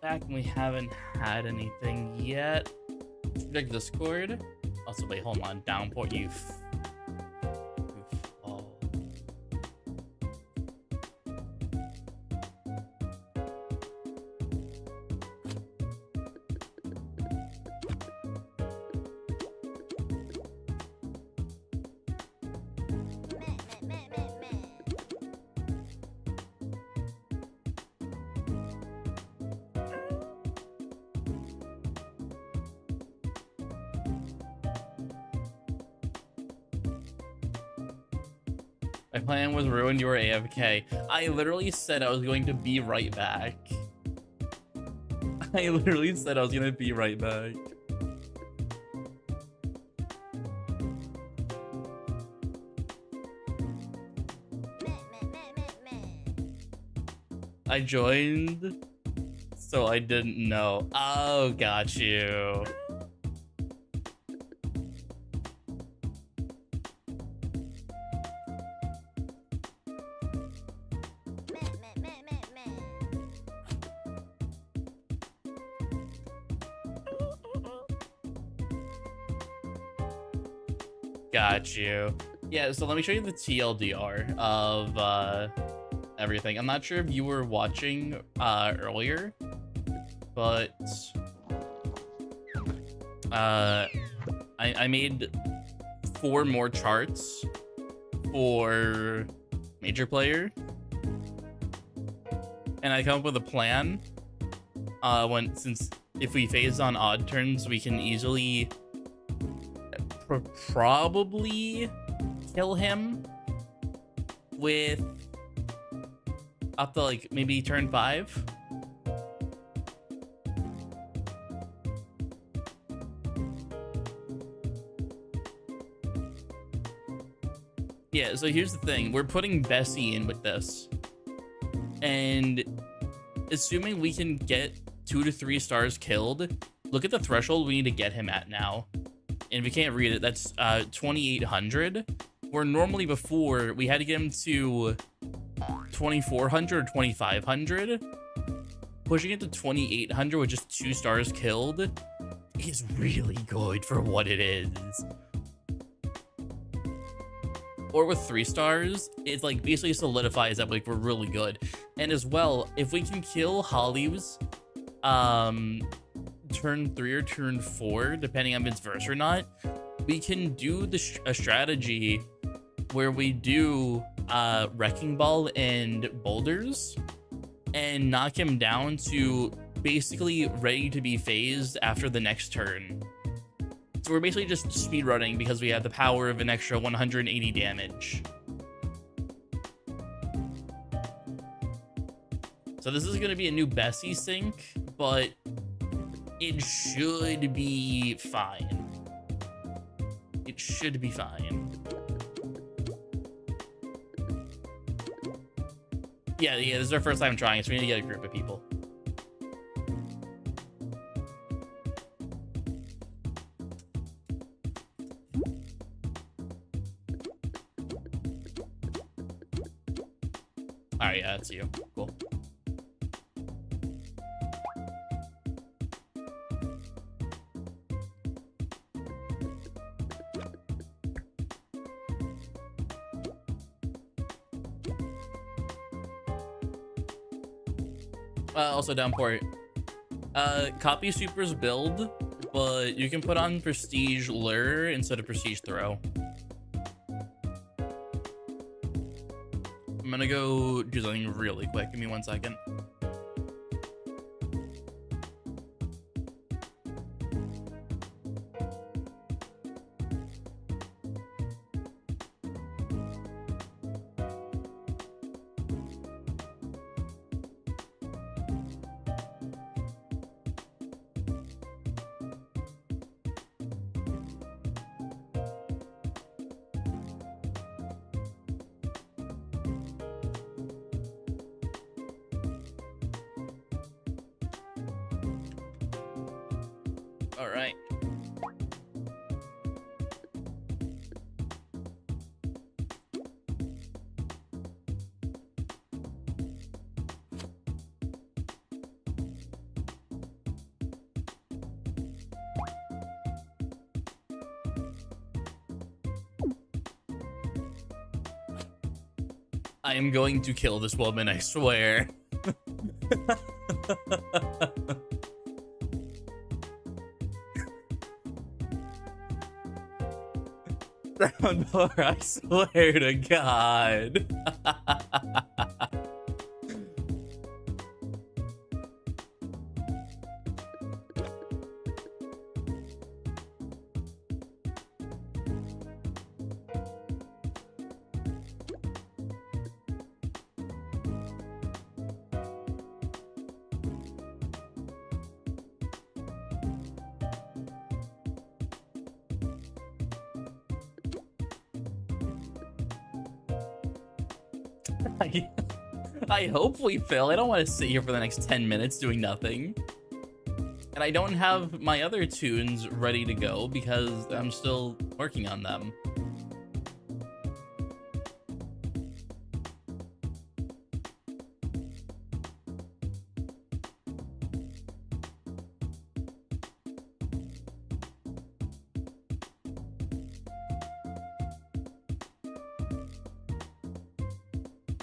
back and we haven't had anything yet. Check Discord. Also, wait, hold on. Downport, you. Oh. My plan was ruined. You were AFK. I literally said I was going to be right back. I literally said I was going to be right back. I joined, so I didn't know. Oh, got you. Got you. Yeah, so let me show you the TLDR of everything. I'm not sure if you were watching earlier, but I made 4 more charts for major player, and I come up with a plan. Since if we phase on odd turns, we can easily probably kill him with up to like maybe turn 5. Yeah, so here's the thing. We're putting Bessie in with this. And assuming we can get 2 to 3 stars killed, look at the threshold we need to get him at now. And if we can't read it, that's 2,800. Where normally before, we had to get him to 2,400 or 2,500. Pushing it to 2,800 with just 2 stars killed is really good for what it is. Or with 3 stars, it's like basically solidifies that like we're really good. And as well, if we can kill Holly's turn 3 or turn 4, depending on if it's verse or not, we can do a strategy where we do Wrecking Ball and Boulders and knock him down to basically ready to be phased after the next turn. So we're basically just speedrunning because we have the power of an extra 180 damage. So this is going to be a new Bessie sync, but it should be fine. It should be fine. Yeah, this is our first time trying it, so we need to get a group of people. Alright, yeah, that's you. Cool. Also downport. Copy Super's build, but you can put on Prestige Lure instead of Prestige Throw. I'm gonna go do something really quick. Give me 1 second. All right. I am going to kill this woman, I swear. Round 4, I swear to God. I hope we fail. I don't want to sit here for the next 10 minutes doing nothing. And I don't have my other tunes ready to go because I'm still working on them.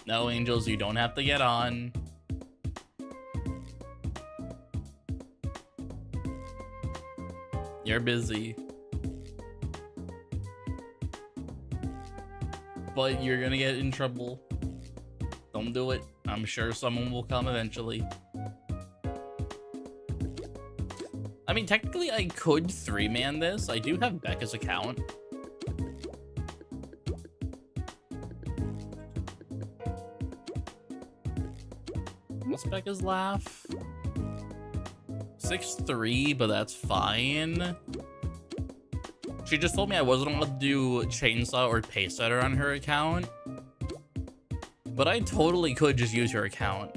No, Angels, you don't have to get on. You're busy. But you're gonna get in trouble. Don't do it. I'm sure someone will come eventually. I mean, technically I could 3-man this. I do have Becca's account. What's Becca's Laff? 6'3", but that's fine. She just told me I wasn't allowed to do chainsaw or pace setter on her account. But I totally could just use her account.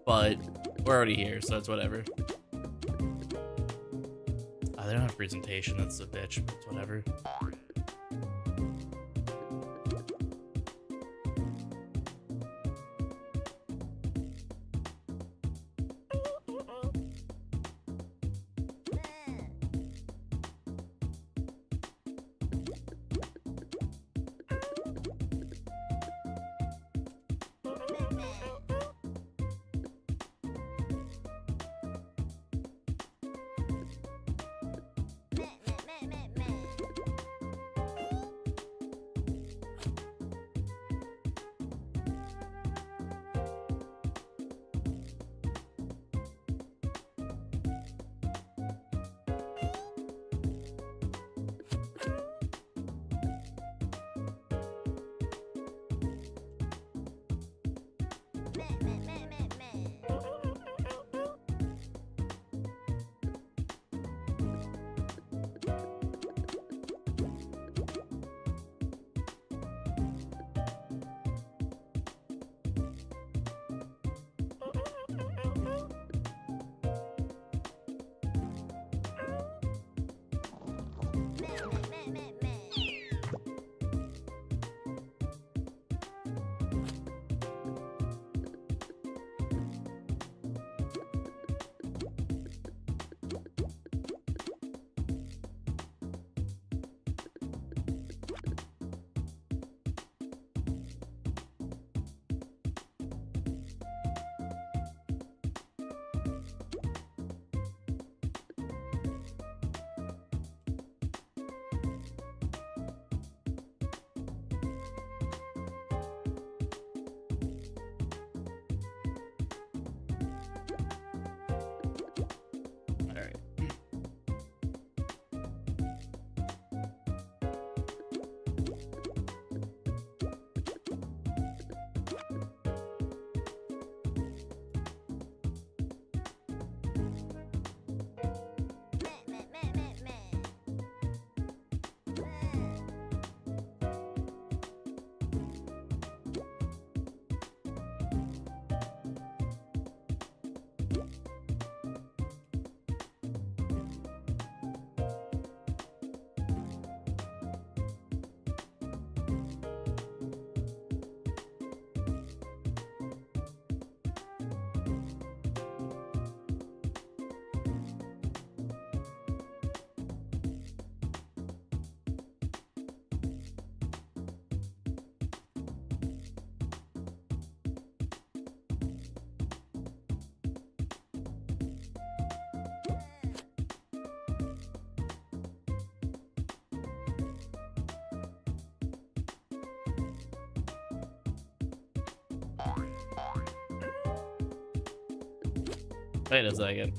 But we're already here, so it's whatever. Oh, they don't have presentation, that's a bitch, but it's whatever. Wait a second.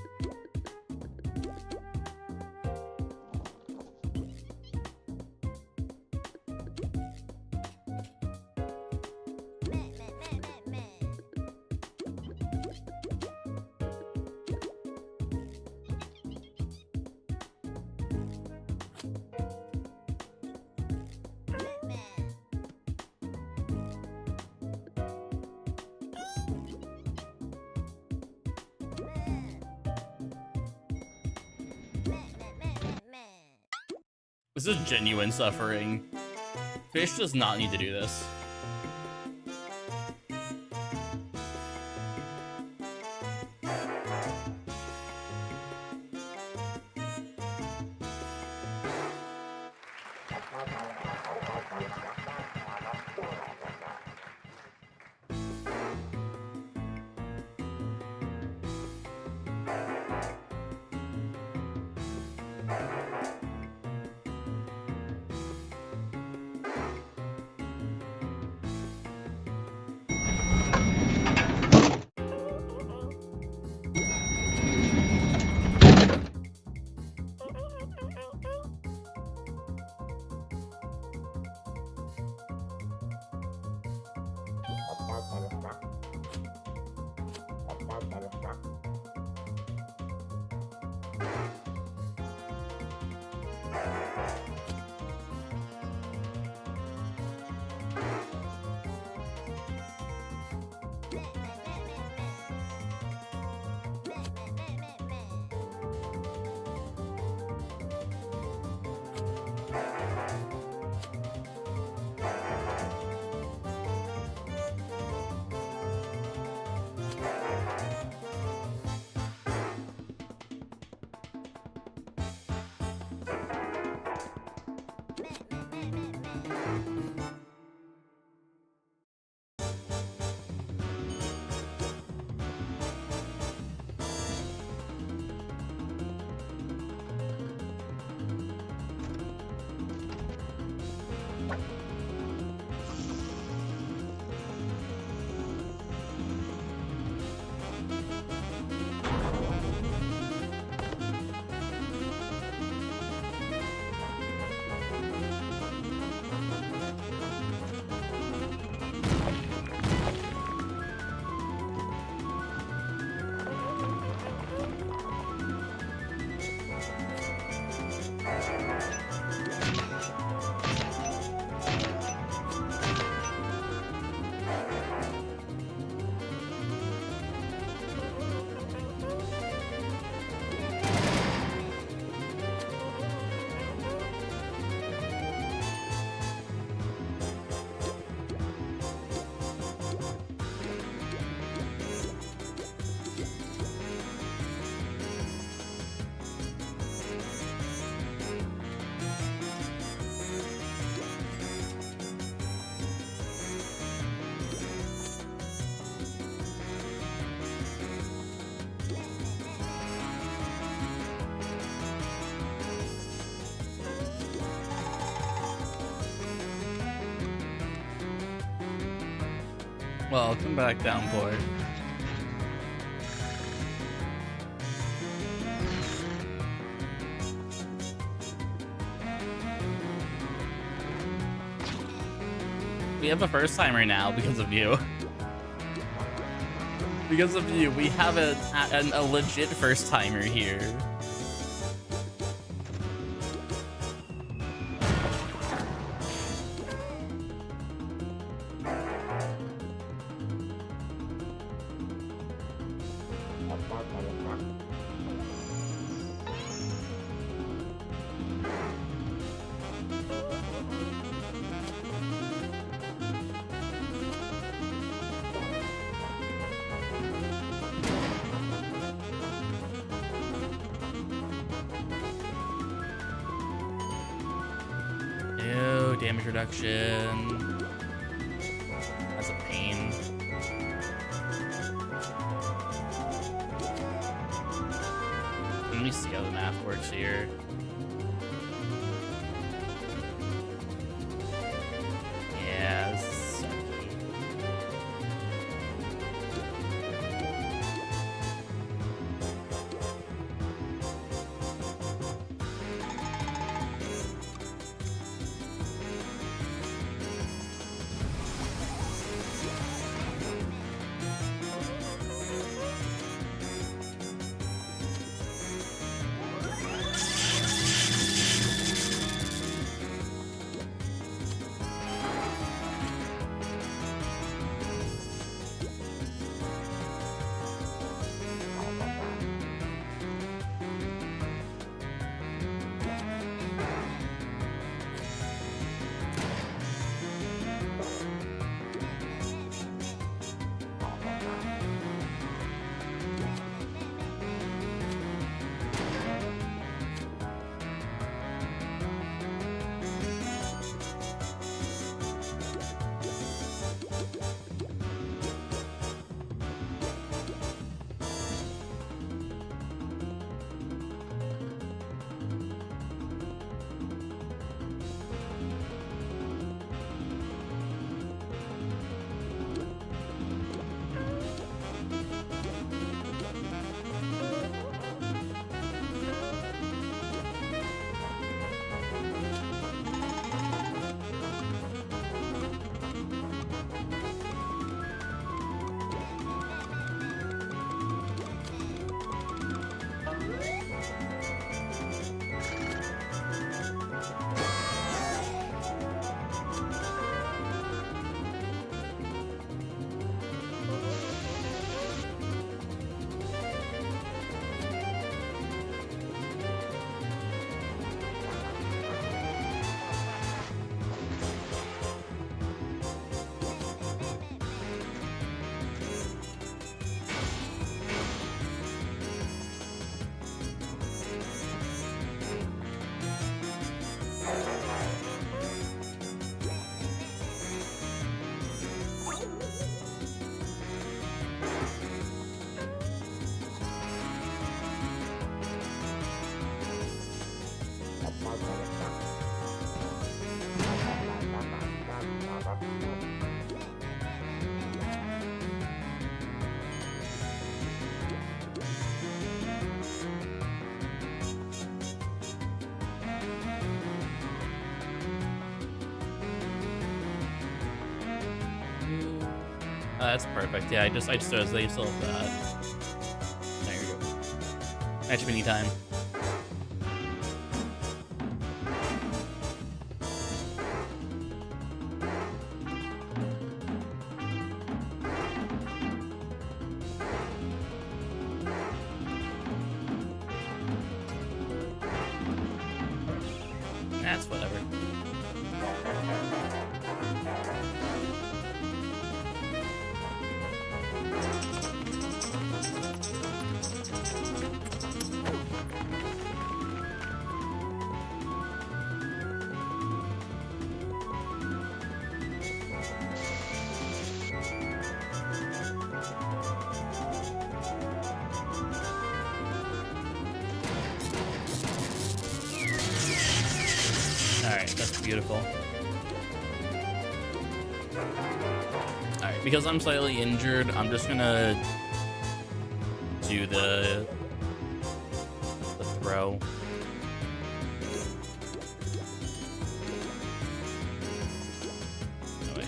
This is genuine suffering. Fish does not need to do this. Welcome back, Downpour. We have a first timer now because of you. Because of you, we have a legit first timer here. Damage reduction. That's a pain. Let me see how the math works here. Yeah, this is so cute. That's perfect. Yeah, I just realized they still have that. There you go. Match me anytime. That's whatever. Alright, that's beautiful. Alright, Because I'm slightly injured, I'm just gonna do the throw. Oh, wait.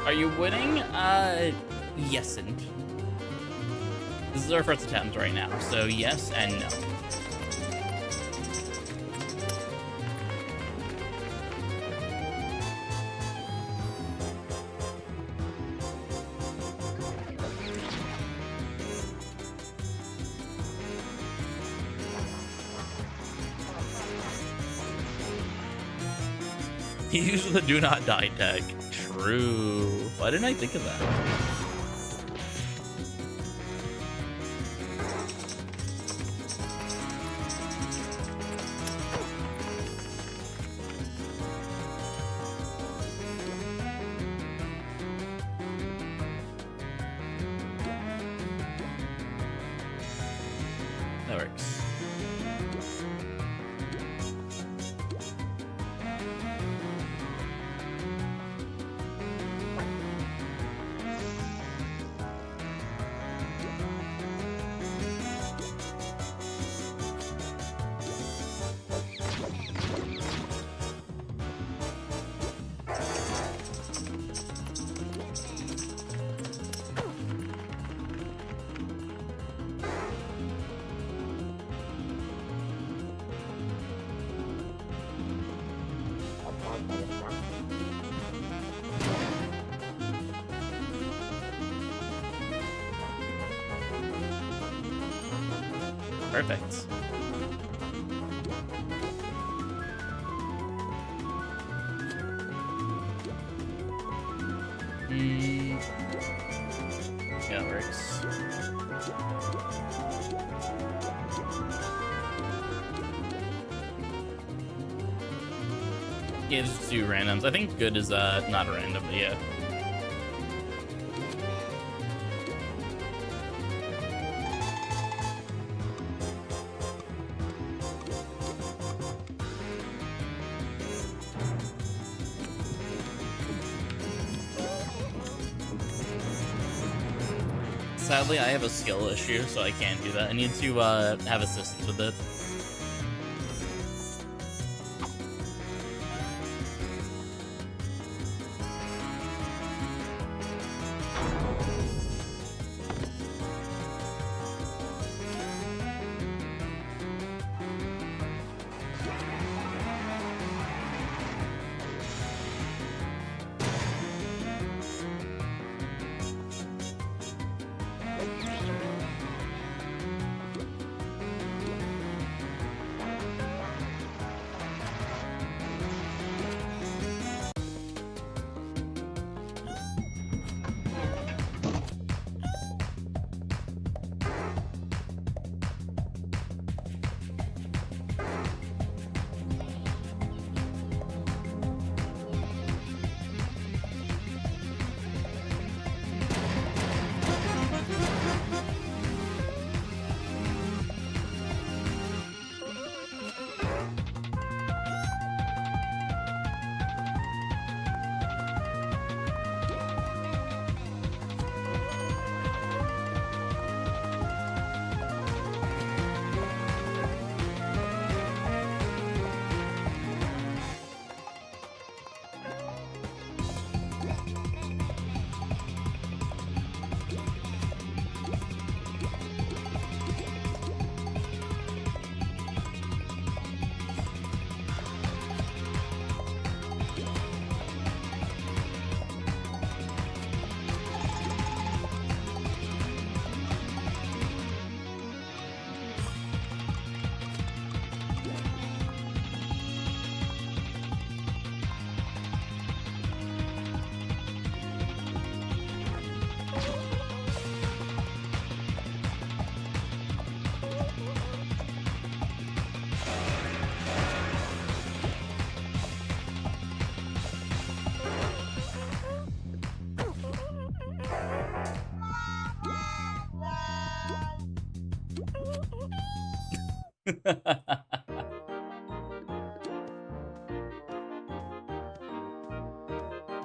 Are you winning? Yes and. This is our first attempt right now, so yes and no. He used the do not die tag. True. Why didn't I think of that? That works. Perfect. Yeah, that works. Yeah, just do randoms. I think good is not a random, but yeah. Sadly, I have a skill issue, so I can't do that. I need to have assistance with it.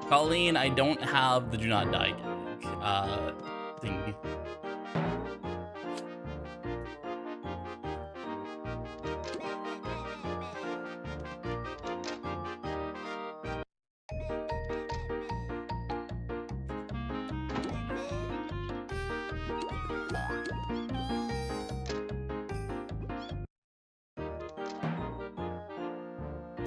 Colleen, I don't have the do not die gag thing.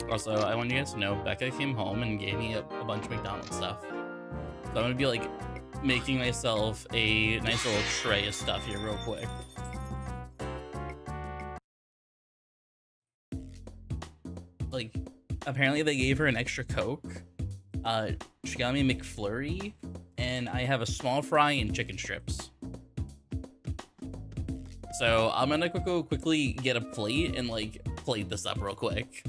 Also, I want you guys to know Becca came home and gave me a bunch of McDonald's stuff. So I'm gonna be like making myself a nice little tray of stuff here real quick. Like, apparently they gave her an extra Coke. She got me a McFlurry, and I have a small fry and chicken strips. So I'm gonna go quickly get a plate and like plate this up real quick.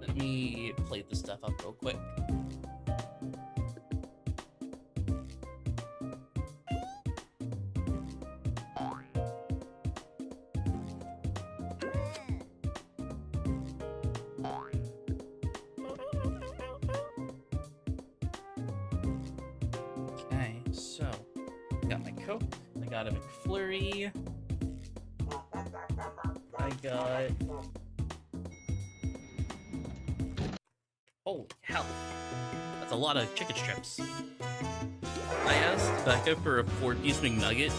Let me plate this stuff up real quick. Okay, so I got my Coke, I got a McFlurry, I got... Holy hell, that's a lot of chicken strips. I asked Becca for a 4-piece McNugget.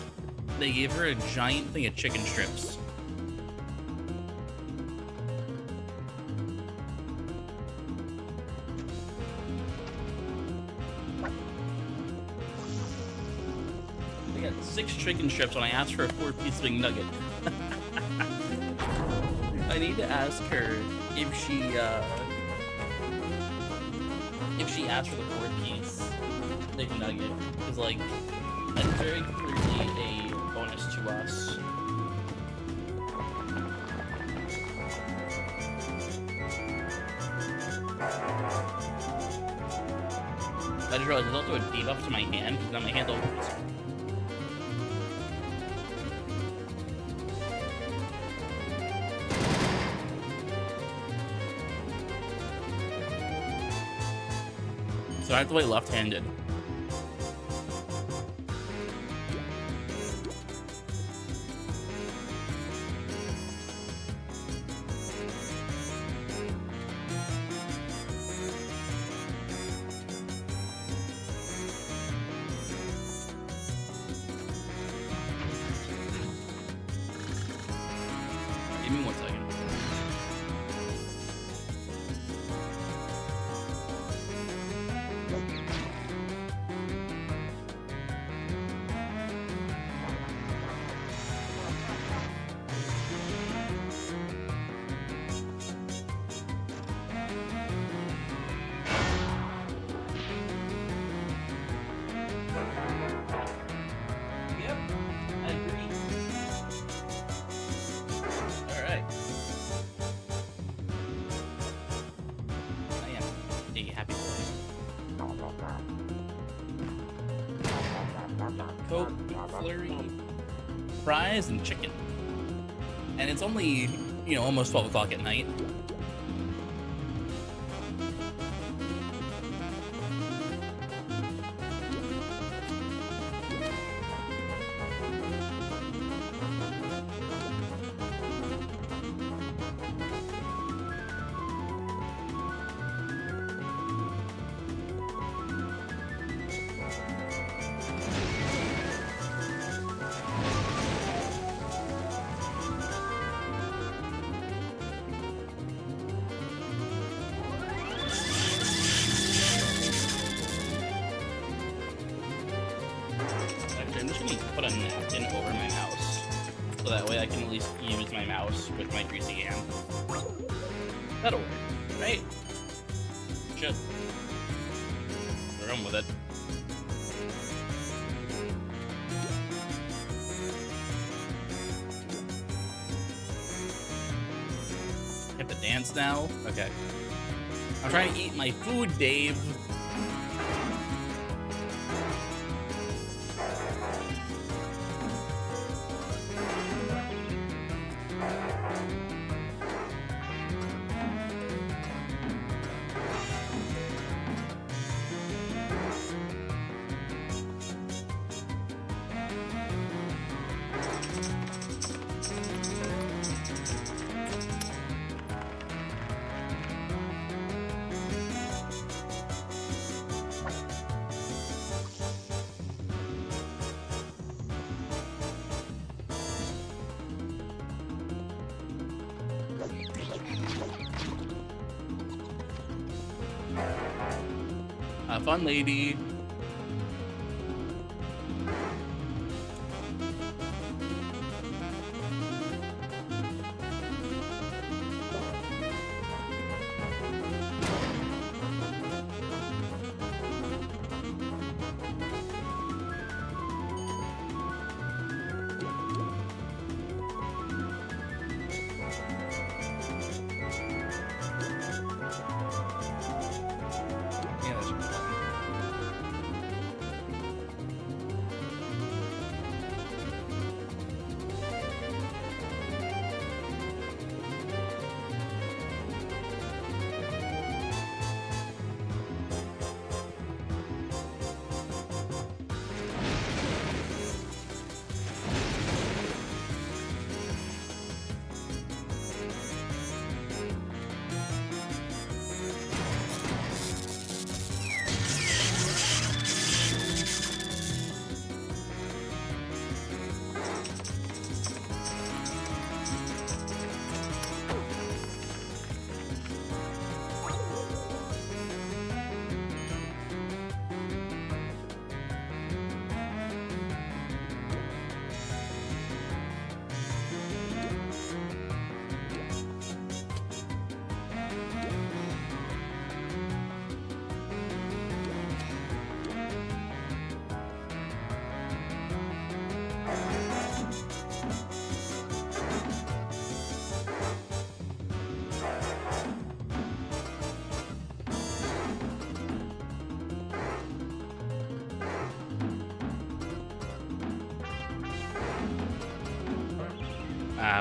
They gave her a giant thing of chicken strips. They got 6 chicken strips when I asked for a 4-piece McNugget. I need to ask her if she asked for the 4-piece McNugget, because like that's very clearly a bonus to us. I just realized there's also a debuff to my hand, because now my hand opens. So I have to play left-handed. Give me 1 second. Yep, I agree. Alright. I am a happy boy. Coke, flurry, fries, and chicken. And it's only, you know, almost 12 o'clock at night. that way I can at least use my mouse with my greasy hand. That'll work, right? Should. We're going with it. Hit the dance now? Okay. I'm trying to eat my food, Dave. Have fun, lady.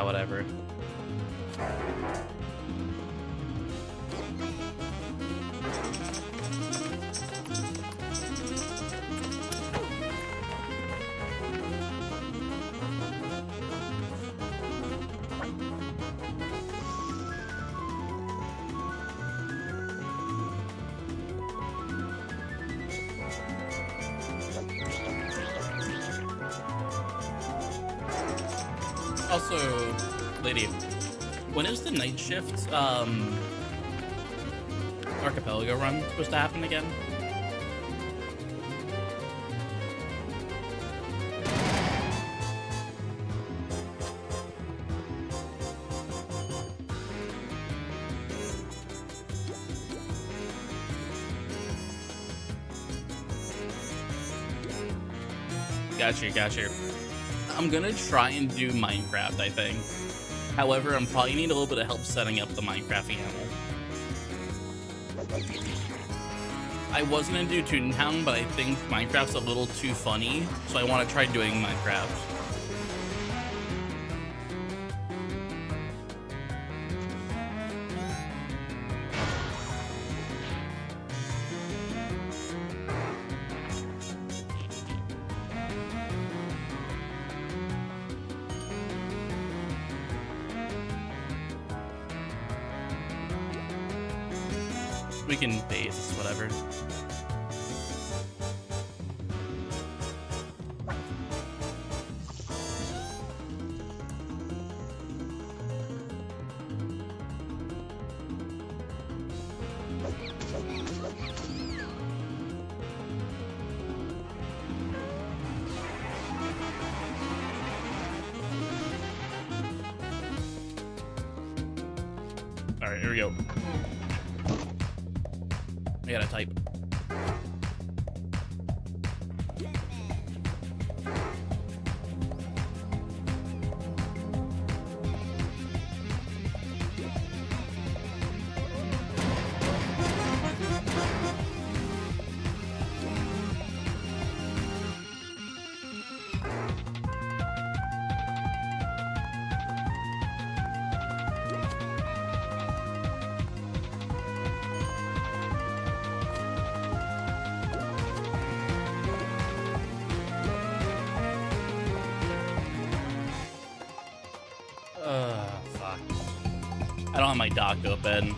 Whatever. Also, lady, when is the night shift archipelago run supposed to happen again? Gotcha. I'm gonna try and do Minecraft, I think. However, I'm probably need a little bit of help setting up the Minecraft animal. I was gonna do Toontown, but I think Minecraft's a little too funny, so I want to try doing Minecraft. We can base, whatever. All right, here we go. I gotta type. Fuck. I don't have my dock open.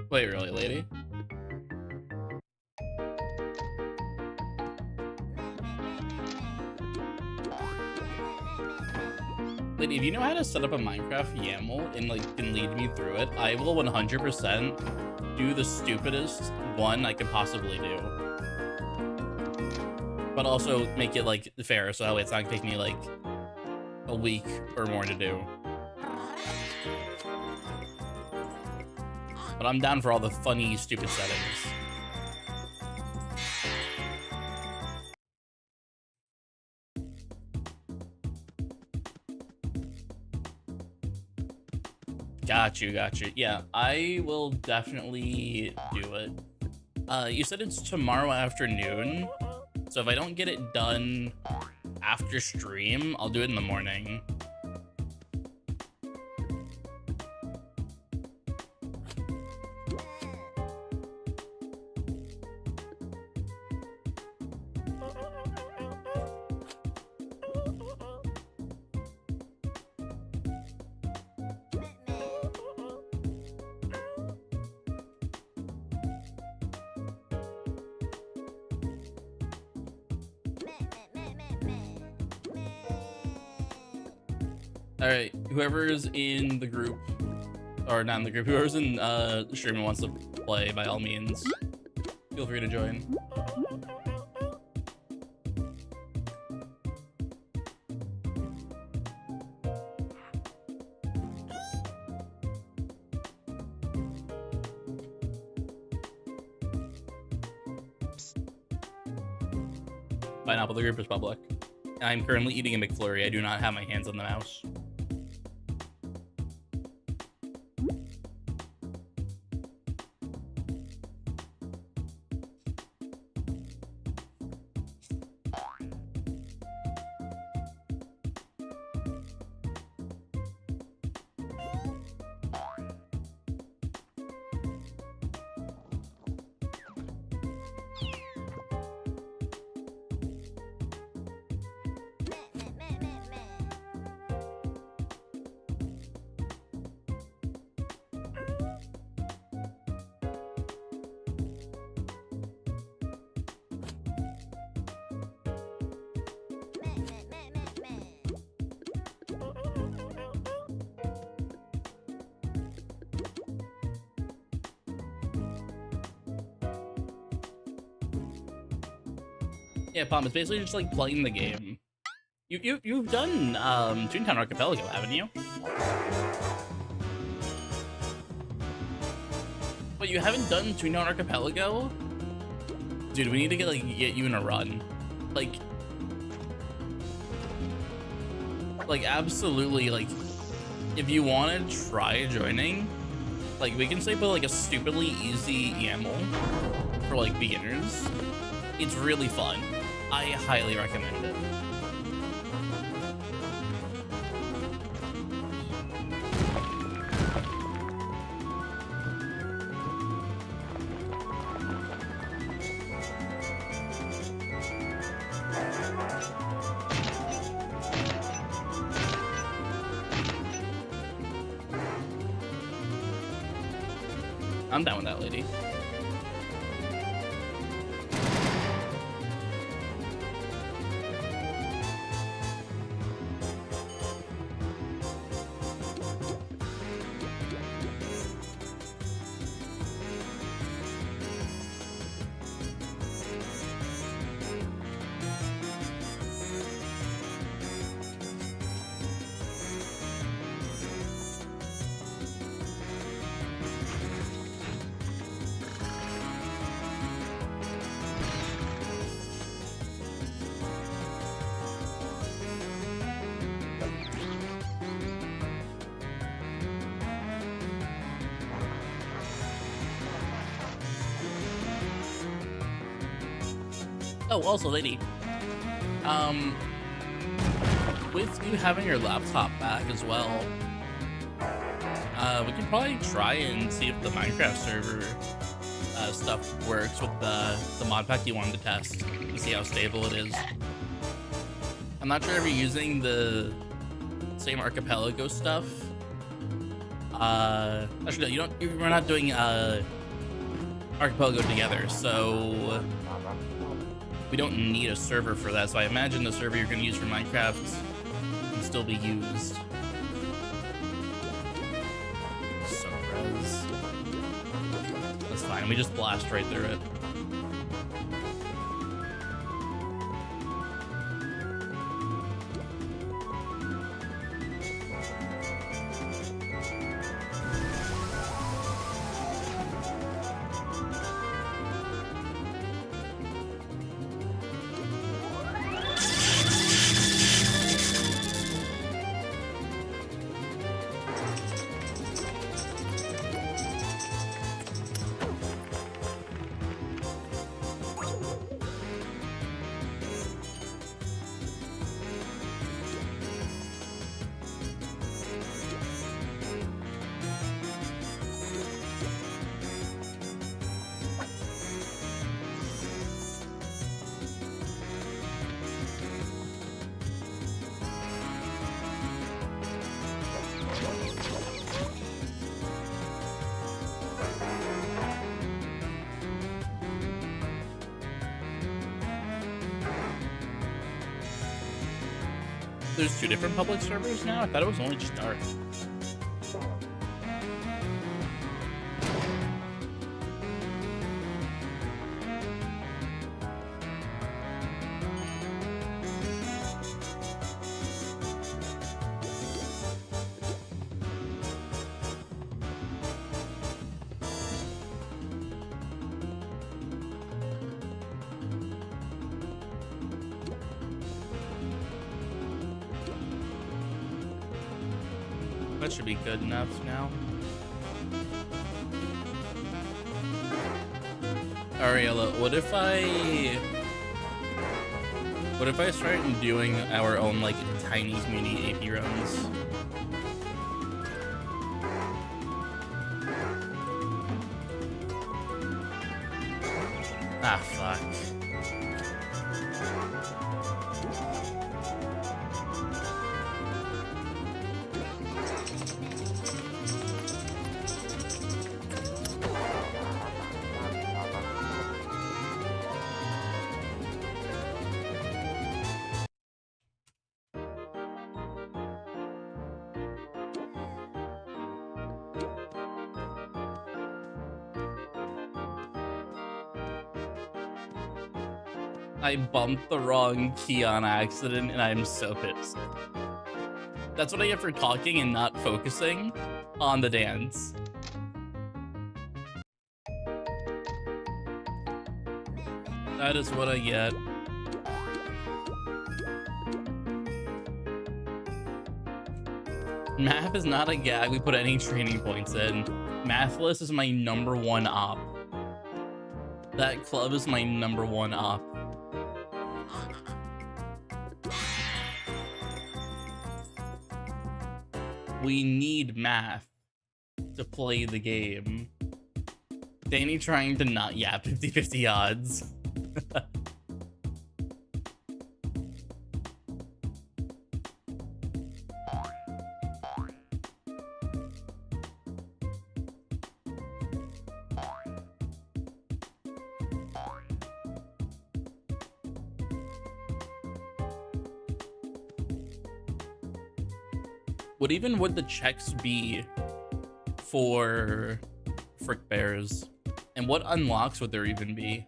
Wait, really, lady? Lady, if you know how to set up a Minecraft YAML and like can lead me through it, I will 100% do the stupidest one I could possibly do. But also make it like fair, so that way it's not gonna take me like a week or more to do. But I'm down for all the funny, stupid settings. Got you. Yeah, I will definitely do it. You said it's tomorrow afternoon, so if I don't get it done after stream, I'll do it in the morning. All right, whoever's in the group, or not in the group, whoever's in stream and wants to play, by all means, feel free to join. Pineapple, the group is public. I'm currently eating a McFlurry. I do not have my hands on the mouse. Yeah, Palm, it's basically just like playing the game. You've done Toontown Archipelago, haven't you? But you haven't done Toontown Archipelago? Dude, we need to get you in a run. Like absolutely, like, if you want to try joining, like, we can say put like a stupidly easy YAML for like beginners. It's really fun. I highly recommend it. I'm down with that, lady. Oh, also, lady, with you having your laptop back as well, we can probably try and see if the Minecraft server stuff works with the mod pack you wanted to test to see how stable it is. I'm not sure if you're using the same Archipelago stuff. Actually, no, we're not doing Archipelago together, so we don't need a server for that. So I imagine the server you're going to use for Minecraft can still be used. Subres. That's fine. We just blast right through it. There's 2 different public servers now? I thought it was only just Dark. That should be good enough now. Ariella, what if I start doing our own like tiny community AP runs? Ah, fuck. I bumped the wrong key on accident, and I'm so pissed. That's what I get for talking and not focusing on the dance. That is what I get. Math is not a gag we put any training points in. Mathless is my #1 op. That club is my #1 op. We need math to play the game. Danny trying to not yap 50-50 odds. What even would the checks be for Frick Bears? And what unlocks would there even be?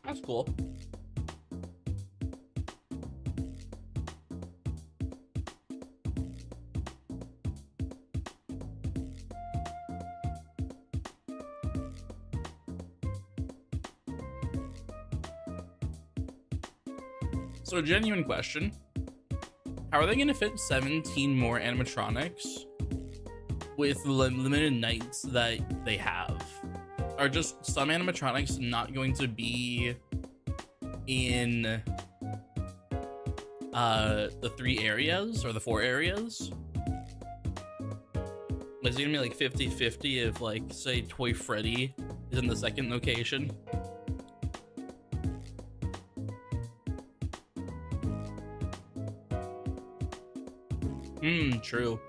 That's cool. So a genuine question. How are they going to fit 17 more animatronics with the limited nights that they have? Are just some animatronics not going to be in the 3 areas or the 4 areas? Is it gonna be like 50-50 if, like, say Toy Freddy is in the 2nd location? True.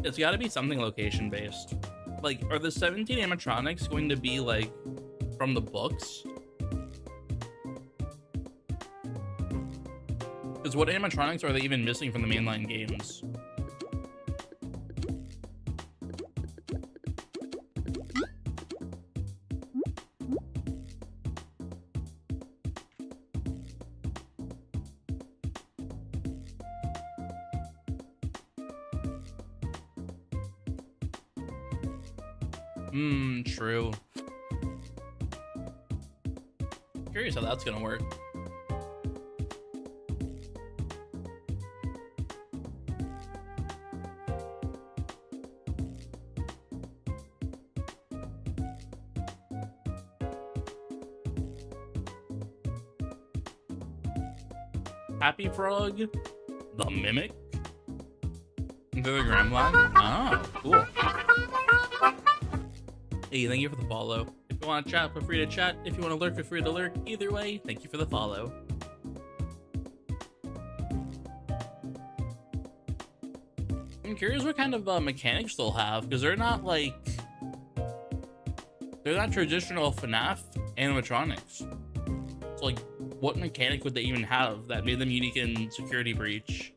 It's got to be something location based. Like, are the 17 animatronics going to be like from the books? Because what animatronics are they even missing from the mainline games? True. Curious how that's gonna work. Happy Frog, the Mimic, the Gremlin. Oh, cool. Hey, thank you for the follow. If you want to chat, feel free to chat. If you want to lurk, feel free to lurk. Either way, thank you for the follow. I'm curious what kind of mechanics they'll have, because they're not like... They're not traditional FNAF animatronics. So, like, what mechanic would they even have that made them unique in Security Breach?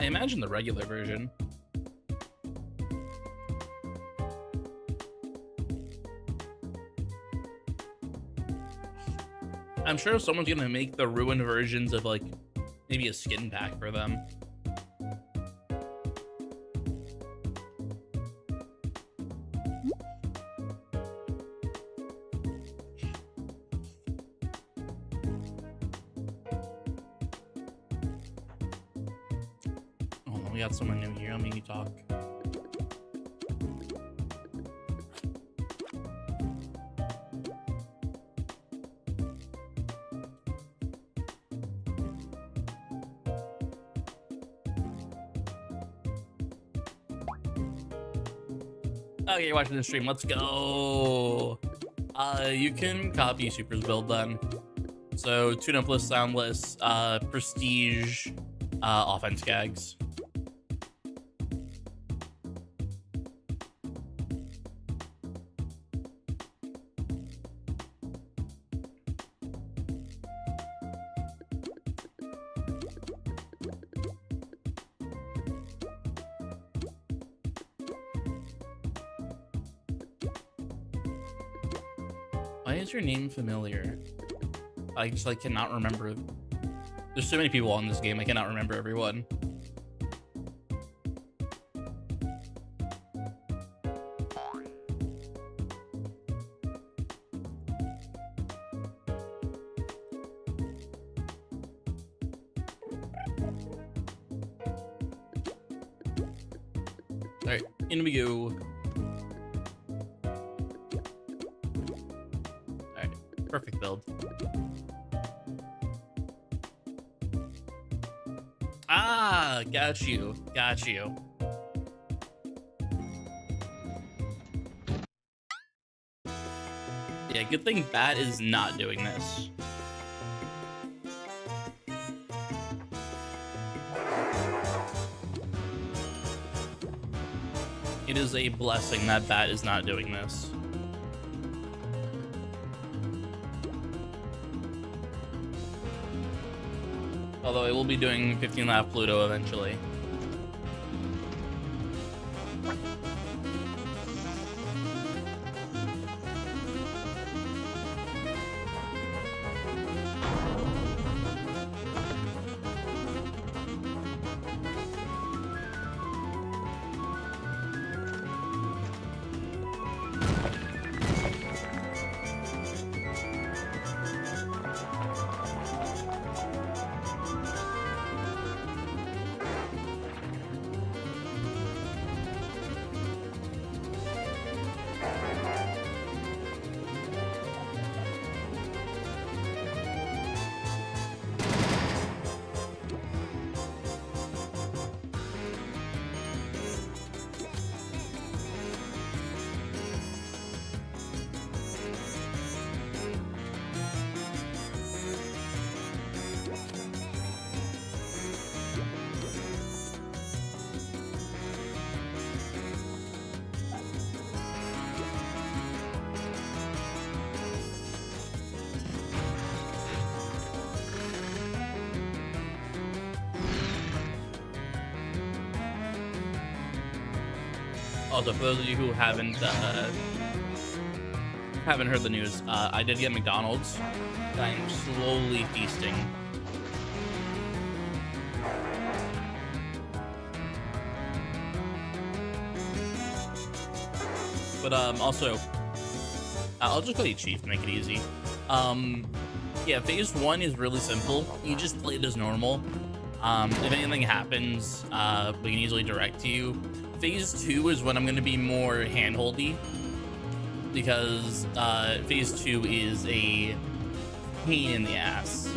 I imagine the regular version. I'm sure someone's gonna make the ruined versions of like maybe a skin pack for them. Oh, we got someone new here. Let me talk. Okay, you're watching the stream. Let's go. You can copy Super's build then. So tune-upless, soundless, prestige, offense gags. Why is your name familiar? I just like cannot remember. There's so many people on this game, I cannot remember everyone. Alright, in we go. Perfect build. Ah, got you. Got you. Yeah, good thing Bat is not doing this. It is a blessing that Bat is not doing this. Although I will be doing 15 Laff Pluto eventually. Also, for those of you who haven't heard the news, I did get McDonald's. I'm slowly feasting. But also, I'll just call you Chief to make it easy. Yeah, phase 1 is really simple. You just play it as normal. If anything happens, we can easily direct you. Phase 2 is when I'm going to be more handholdy, because phase 2 is a pain in the ass.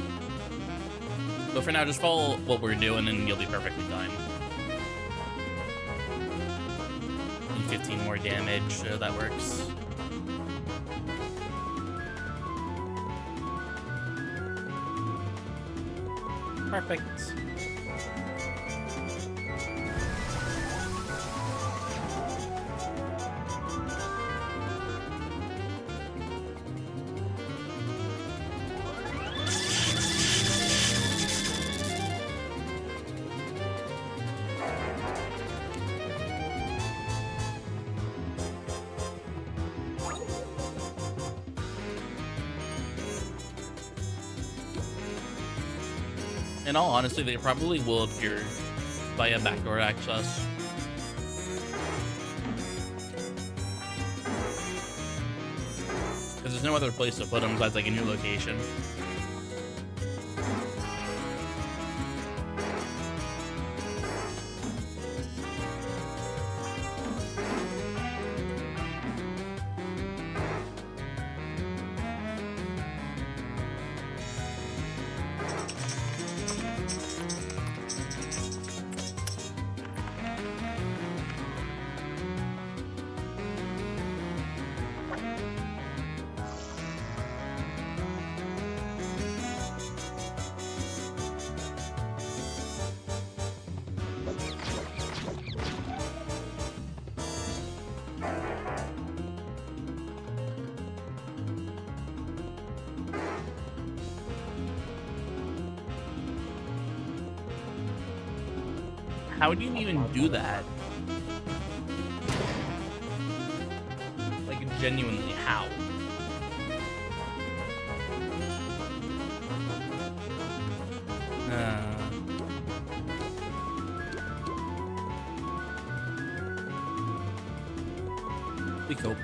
But for now, just follow what we're doing and you'll be perfectly fine. 15 more damage, so that works. Perfect. In all honesty, they probably will appear via backdoor access. Because there's no other place to put them besides like a new location. How do you even do that? Like, genuinely, how? We cope.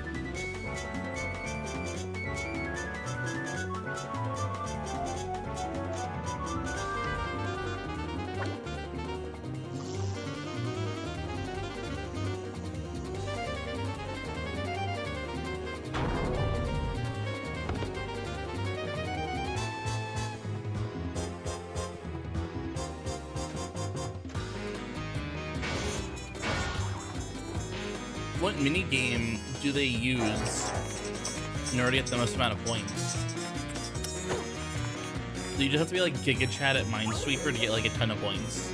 What minigame do they use in order to get the most amount of points? So you just have to be like Giga Chat at Minesweeper to get like a ton of points.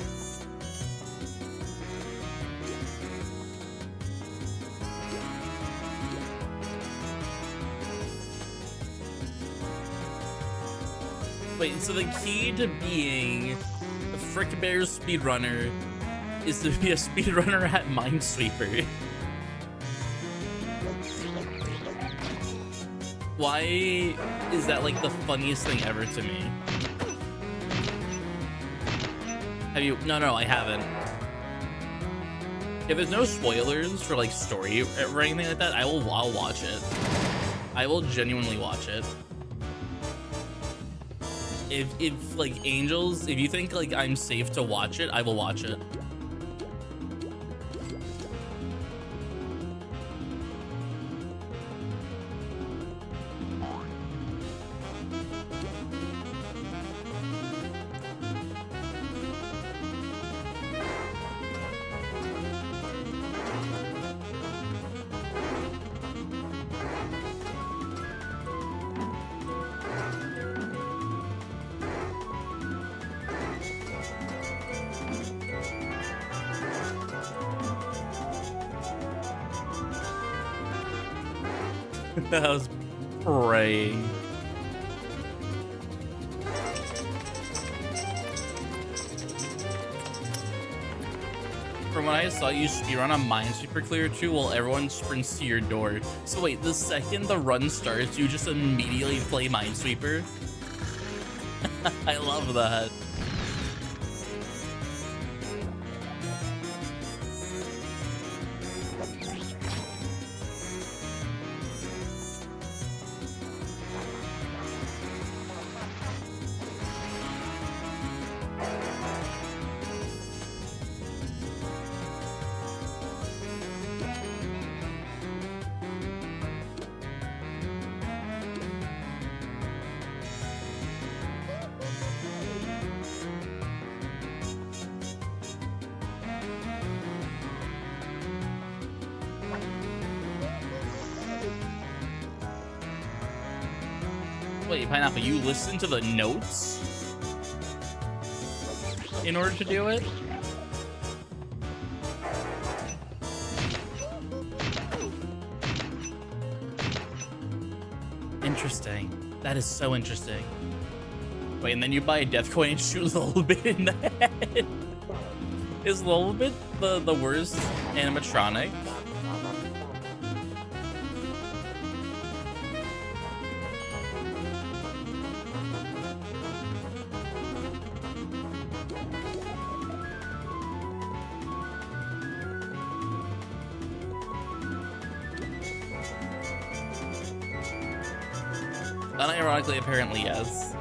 Wait, so the key to being a Frick Bear speedrunner is to be a speedrunner at Minesweeper. Why is that like the funniest thing ever to me? Have you? No, I haven't. If there's no spoilers for like story or anything like that, I'll watch it. I will genuinely watch it. If like Angels, if you think like I'm safe to watch it, I will watch it. I was praying. From when I saw you speedrun on Minesweeper Clear 2 while everyone sprints to your door. So wait, the second the run starts, you just immediately play Minesweeper? I love that. Wait, Pineapple, you listen to the notes in order to do it? Interesting. That is so interesting. Wait, and then you buy a death coin and shoot Lullabit in the head. Is Lullabit the worst animatronic? Unironically, apparently, yes.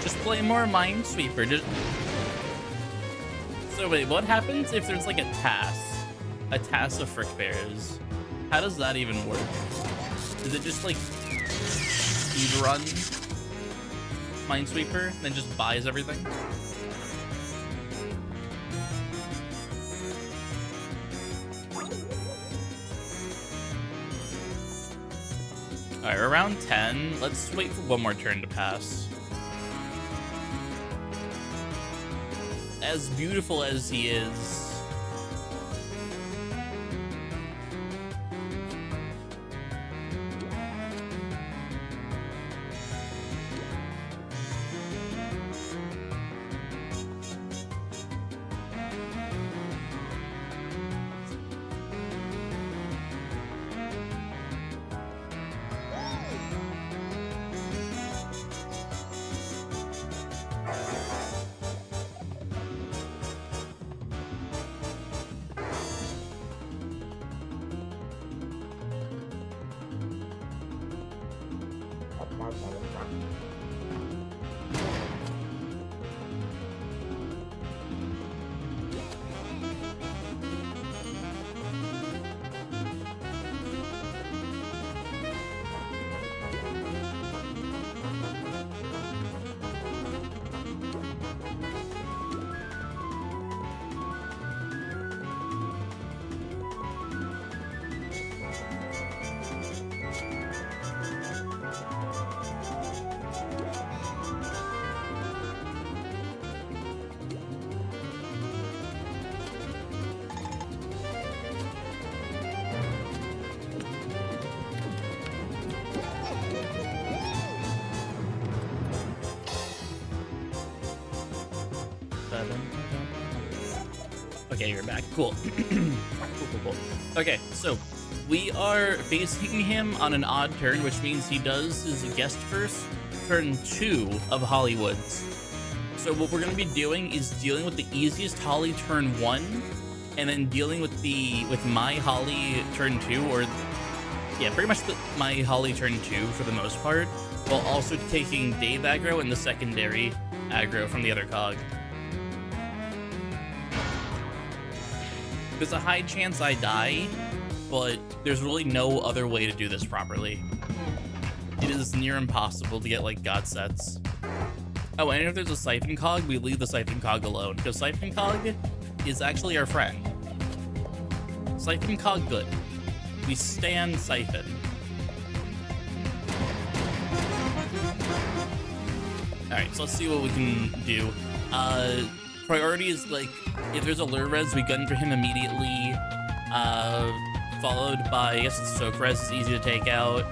Just play more Minesweeper. So wait, what happens if there's like a task? A task of Frick Bears? How does that even work? Is it just like speedrun Minesweeper, then just buys everything? Alright, around 10. Let's wait for one more turn to pass. As beautiful as he is, okay, you're back. Cool. Cool. Okay, so we are facing him on an odd turn, which means he does his guest first, turn 2 of Hollywood's. So what we're going to be doing is dealing with the easiest Holly turn 1, and then dealing with my Holly turn 2, or yeah, pretty much my Holly turn 2 for the most part, while also taking Dave aggro and the secondary aggro from the other cog. There's a high chance I die, but there's really no other way to do this properly. It is near impossible to get, like, god sets. Oh, and if there's a Siphon Cog, we leave the Siphon Cog alone, because Siphon Cog is actually our friend. Siphon Cog good. We stand Siphon. Alright, so let's see what we can do. Priority is, like, if there's a lure res, we gun for him immediately. Followed by, I guess it's soak res, it's easy to take out.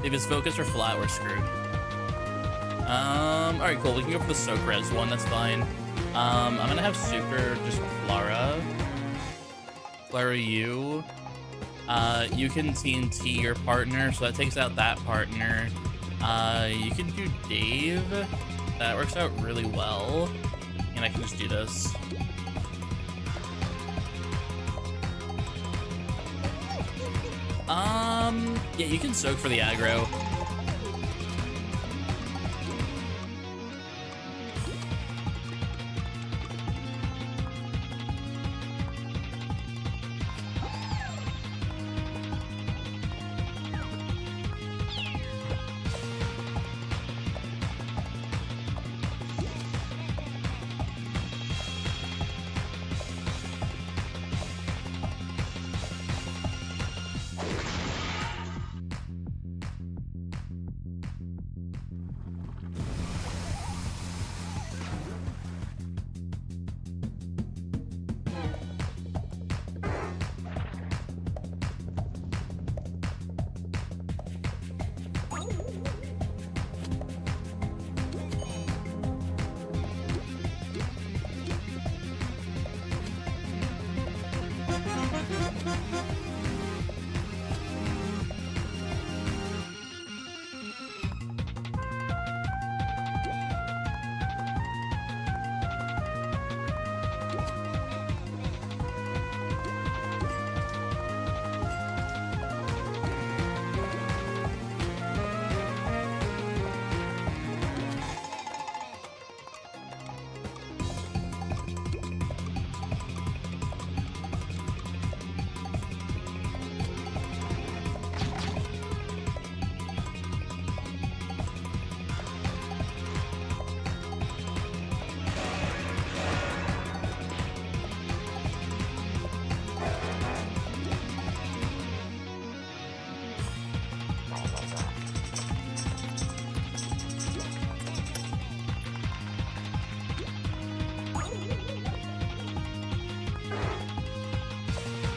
If it's focus or flat, we're screwed. Alright, cool, we can go for the soak res one, that's fine. I'm gonna have super just Clara. Clara, you. You can TNT your partner, so that takes out that partner. You can do Dave. That works out really well. And I can just do this. Yeah, you can soak for the aggro.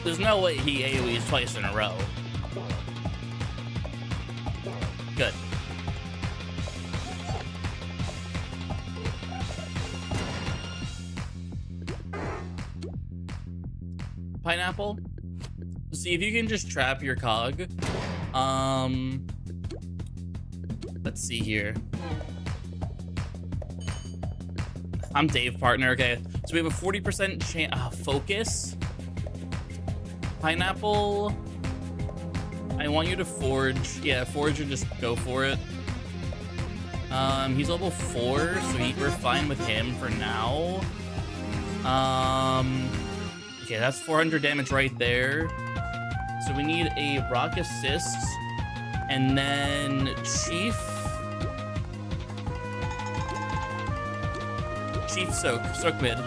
There's no way he AoEs twice in a row. Good. Pineapple, see if you can just trap your cog. Let's see here. I'm Dave, partner. Okay, so we have a 40% chance. Focus. Pineapple, I want you to forge. Yeah, forge or just go for it. He's level 4, so we're fine with him for now. Okay, that's 400 damage right there. So we need a rock assist, and then Chief soak mid.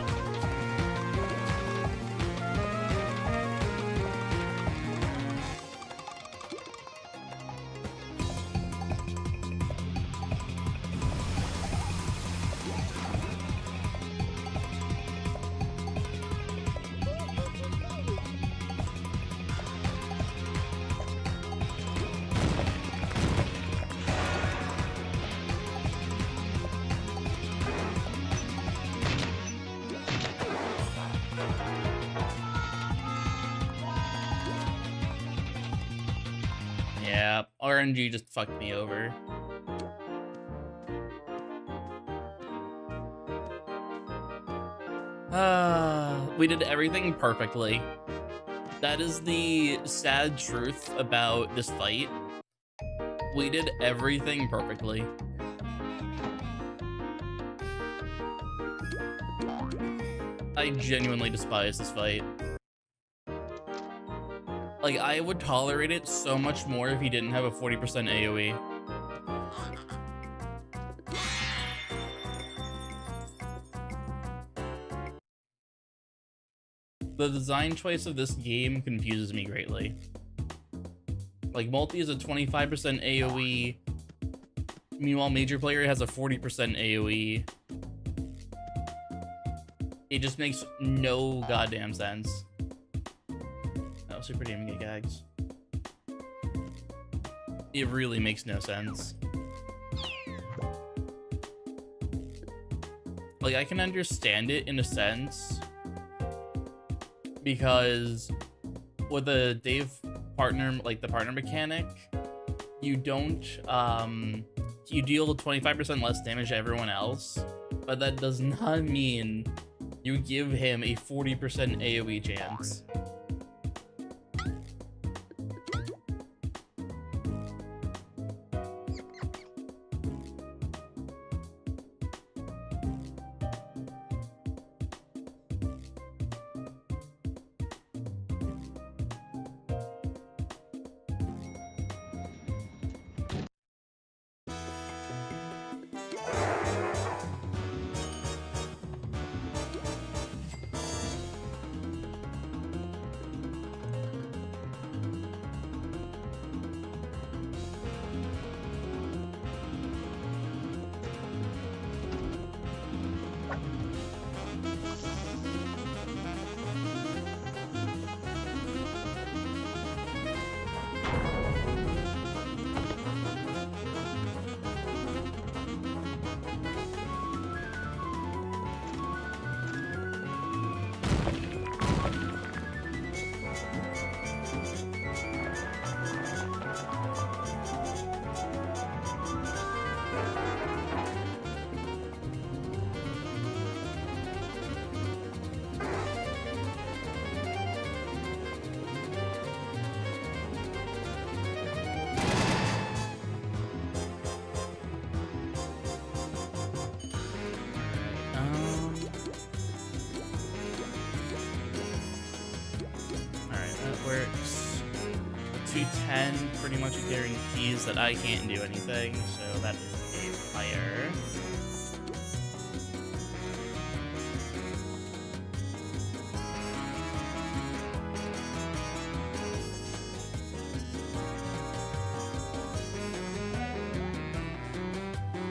Yeah, RNG just fucked me over. We did everything perfectly. That is the sad truth about this fight. We did everything perfectly. I genuinely despise this fight. Like, I would tolerate it so much more if he didn't have a 40% AoE. The design choice of this game confuses me greatly. Like, multi is a 25% AoE. Meanwhile, major player has a 40% AoE. It just makes no goddamn sense. Oh, super damn good gags. It really makes no sense. Like, I can understand it in a sense, because with the Dave partner, like the partner mechanic, you don't, you deal 25% less damage to everyone else, but that does not mean you give him a 40% AoE chance. Works. 210 pretty much guarantees that I can't do anything, so that is a fire.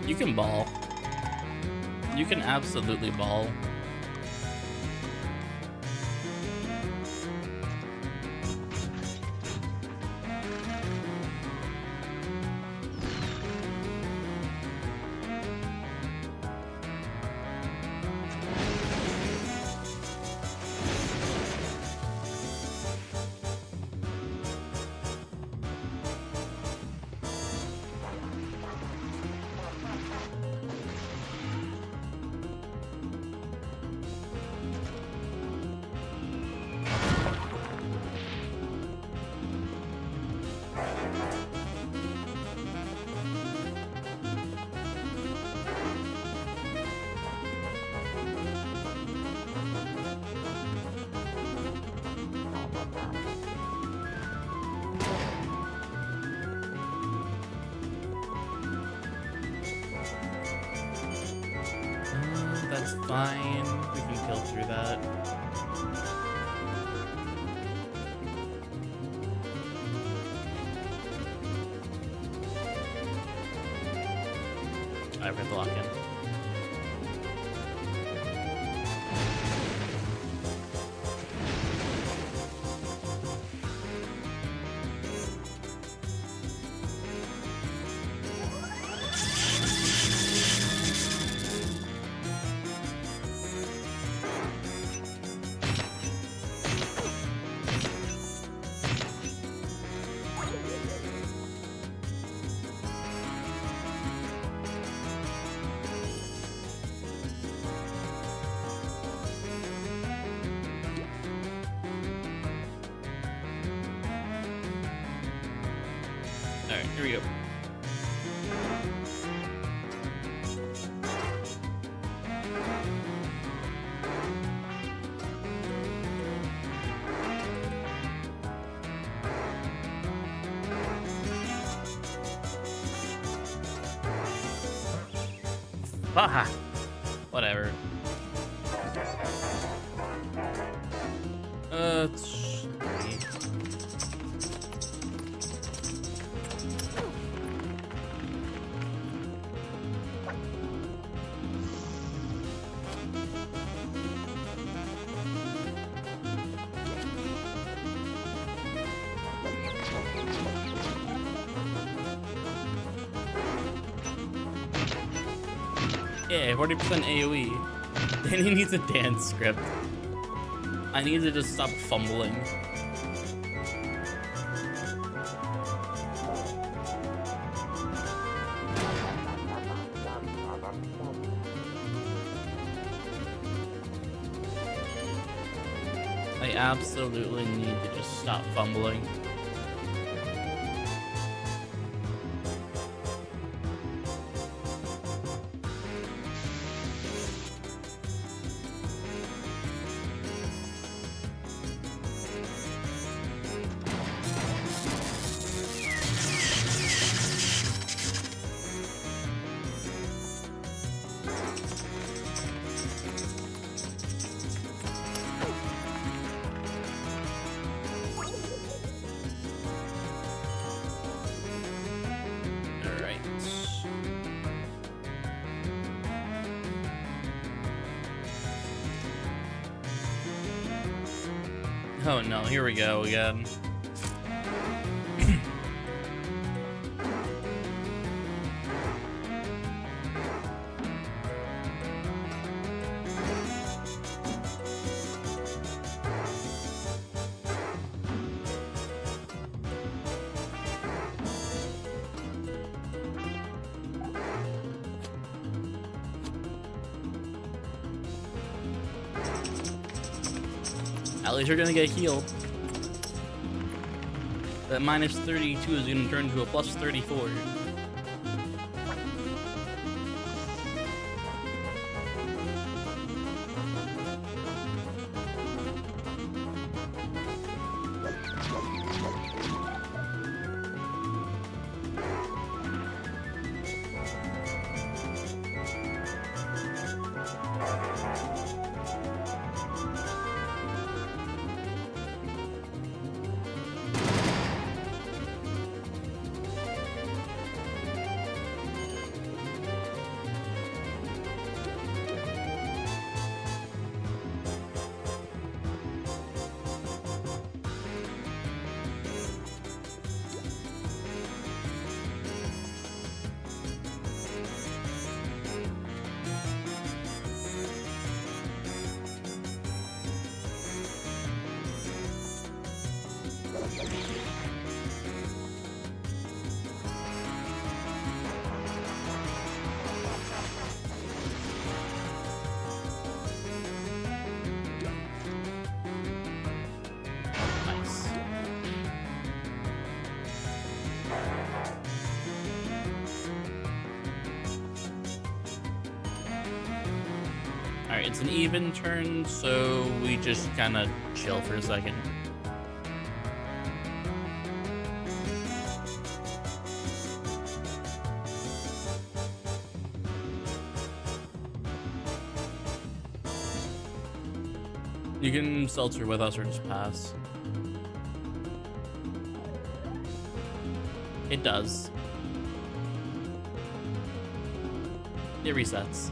You can ball. You can absolutely ball. fine. We can kill through that. Alright, we're lock in. Alright, here we go. Haha. Whatever. Yeah, 40% AoE. Then he needs a dance script. I need to just stop fumbling. I absolutely need to just stop fumbling. Oh no, here we go again. At least you're gonna get healed. That minus 32 is gonna turn into a plus 34. Alright, it's an even turn, so we just kind of chill for a second. You can seltzer with us or just pass. It does. It resets.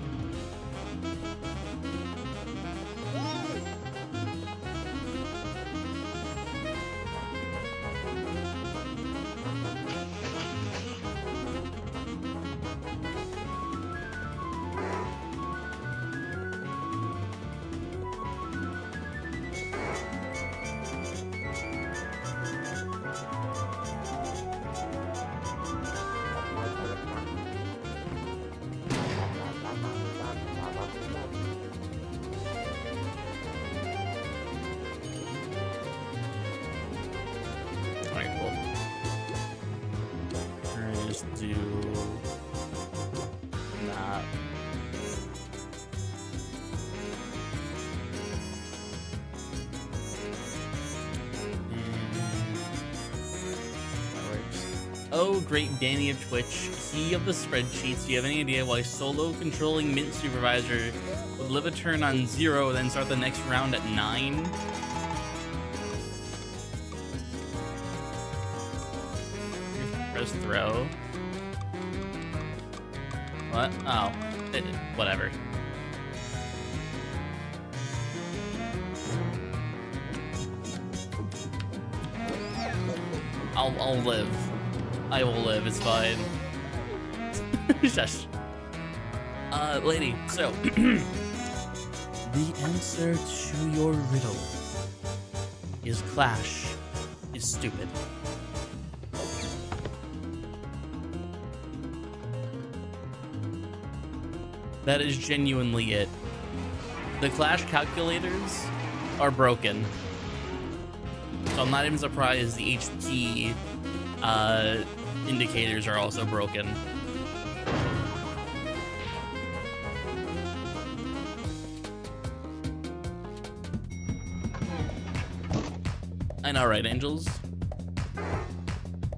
Do that. That works. Oh, great Danny of Twitch, key of the spreadsheets. Do you have any idea why solo controlling Mint Supervisor would live a turn on 0, then start the next round at 9? Press throw. What? Oh, whatever. I'll live. I will live. It's fine. Shush. Lady. So, the answer to your riddle is Clash is stupid. That is genuinely it. The Clash calculators are broken. So I'm not even surprised the HP indicators are also broken. I know, right, Angels?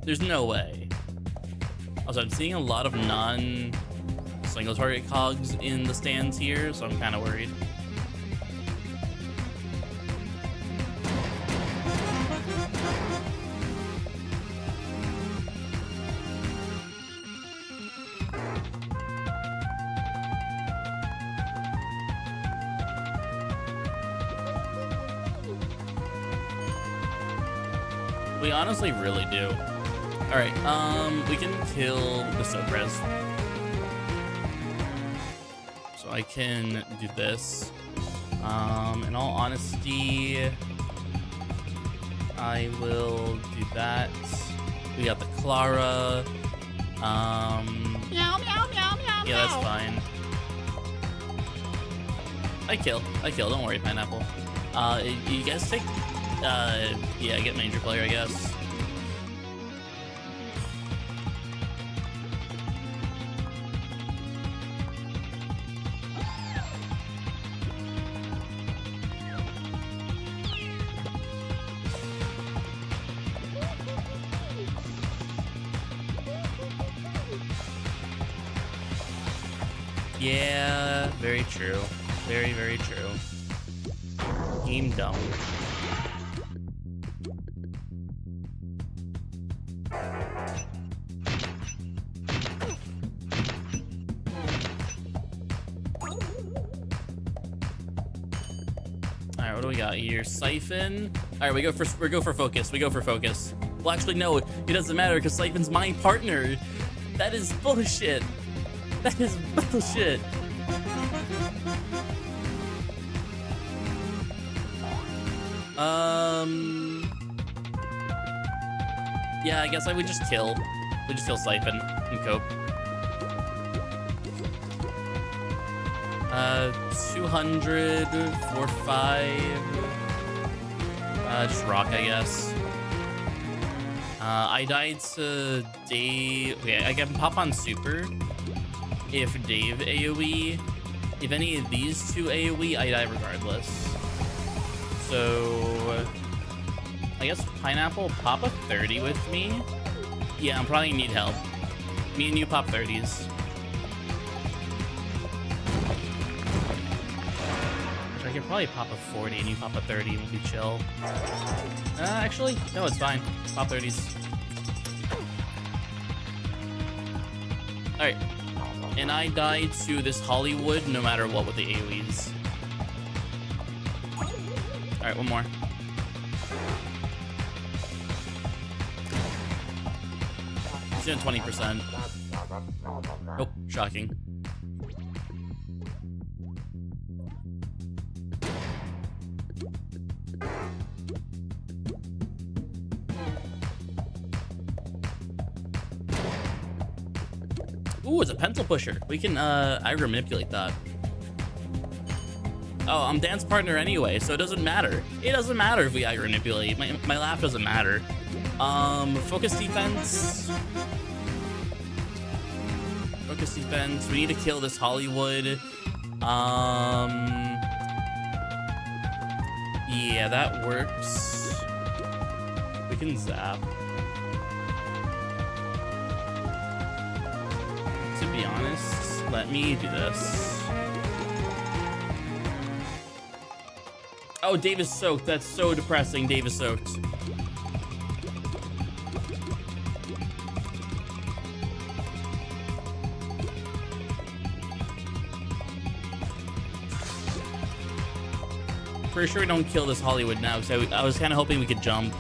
There's no way. Also, I'm seeing a lot of single target cogs in the stands here, so I'm kind of worried. We honestly really do. All right, we can kill the Sopres. So I can do this. In all honesty, I will do that. We got the Clara. Meow, meow, meow, meow, Yeah, that's fine. I kill. Don't worry, Pineapple. You guys take. Yeah, get Major Player, I guess. Yeah, very true. Very, very true. Game dumb. Alright, what do we got here? Siphon. Alright, we go for focus. Well, actually, no, it doesn't matter because Siphon's my partner. That is bullshit. That is bullshit. Yeah, I guess I would just kill. We just kill Siphon and cope. 200 for 5. Just rock, I guess. I died to Dave. Okay, I can pop on super if Dave AoE. If any of these two AoE, I die regardless. So I guess Pineapple, pop a 30 with me. Yeah, I'm probably gonna need help. Me and you pop 30s. Which I could probably pop a 40 and you pop a 30 and we'll be chill. Actually, no, it's fine. Pop 30s. Alright. And I die to this Hollywood no matter what with the AoEs. Alright, one more. He's doing 20%. Oh, shocking. Ooh, it's a pencil pusher. We can aggro manipulate that. Oh, I'm dance partner anyway, so it doesn't matter. It doesn't matter if we aggro manipulate. My laugh doesn't matter. Focus defense. Focus defense. We need to kill this Hollywood. Yeah, that works. We can zap. To be honest, let me do this. Oh, Dave is soaked. That's so depressing. Dave is soaked. Pretty sure we don't kill this Hollywood now, because I was kind of hoping we could jump.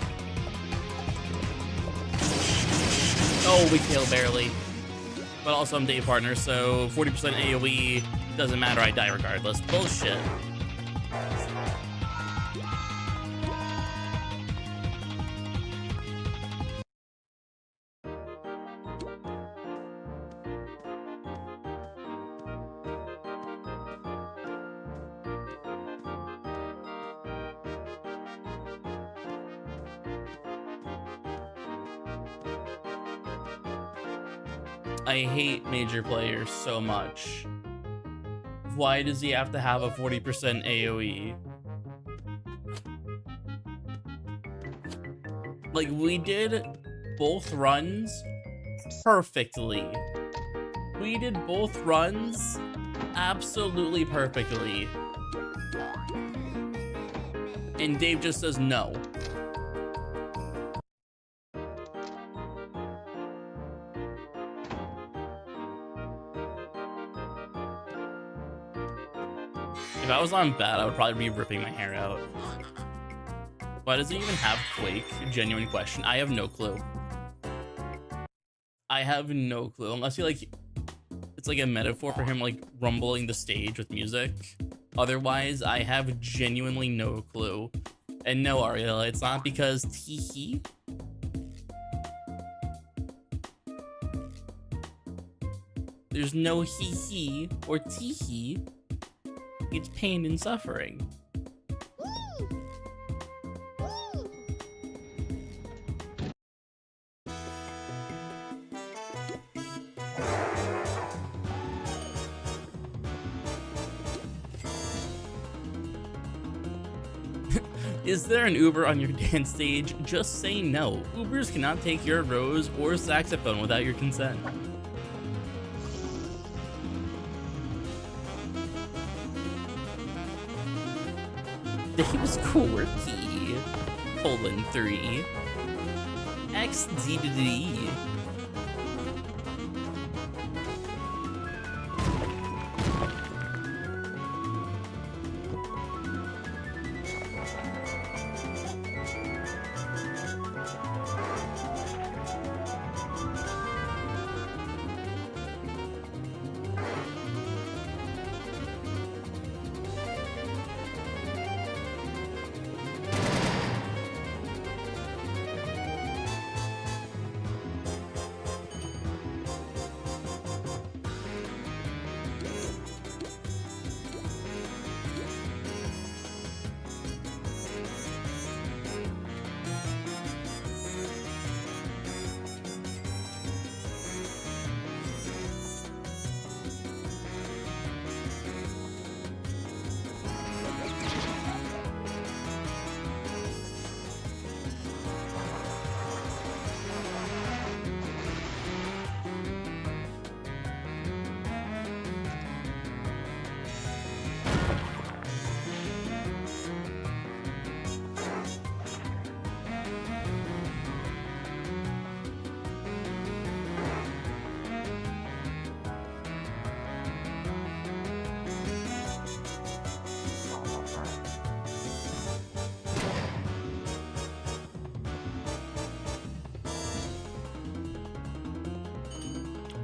Oh, we kill barely. But also I'm Dave partner, so 40% AoE doesn't matter, I die regardless. Bullshit. I hate major players so much. Why does he have to have a 40% AoE? Like, we did both runs perfectly. We did both runs absolutely perfectly. And Dave just says no. If I was on bat, I would probably be ripping my hair out. Why does it even have Quake? Genuine question. I have no clue. I have no clue. Unless you like, it's like a metaphor for him like rumbling the stage with music. Otherwise, I have genuinely no clue. And no, Ariella, it's not because teehee. There's no hee-hee or teehee. It's pain and suffering. Is there an Uber on your dance stage? Just say no. Ubers cannot take your rose or saxophone without your consent. He was quirky. :3. XDD.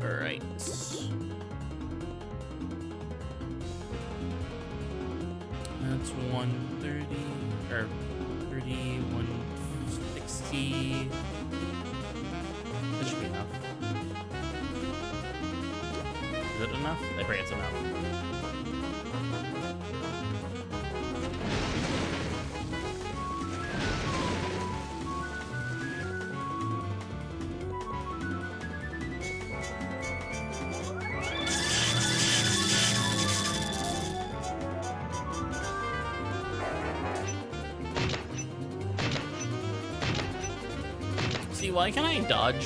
Alright. That's 130 or 30, 160. That should be enough. Is it enough? I pray it's enough. See, why can I dodge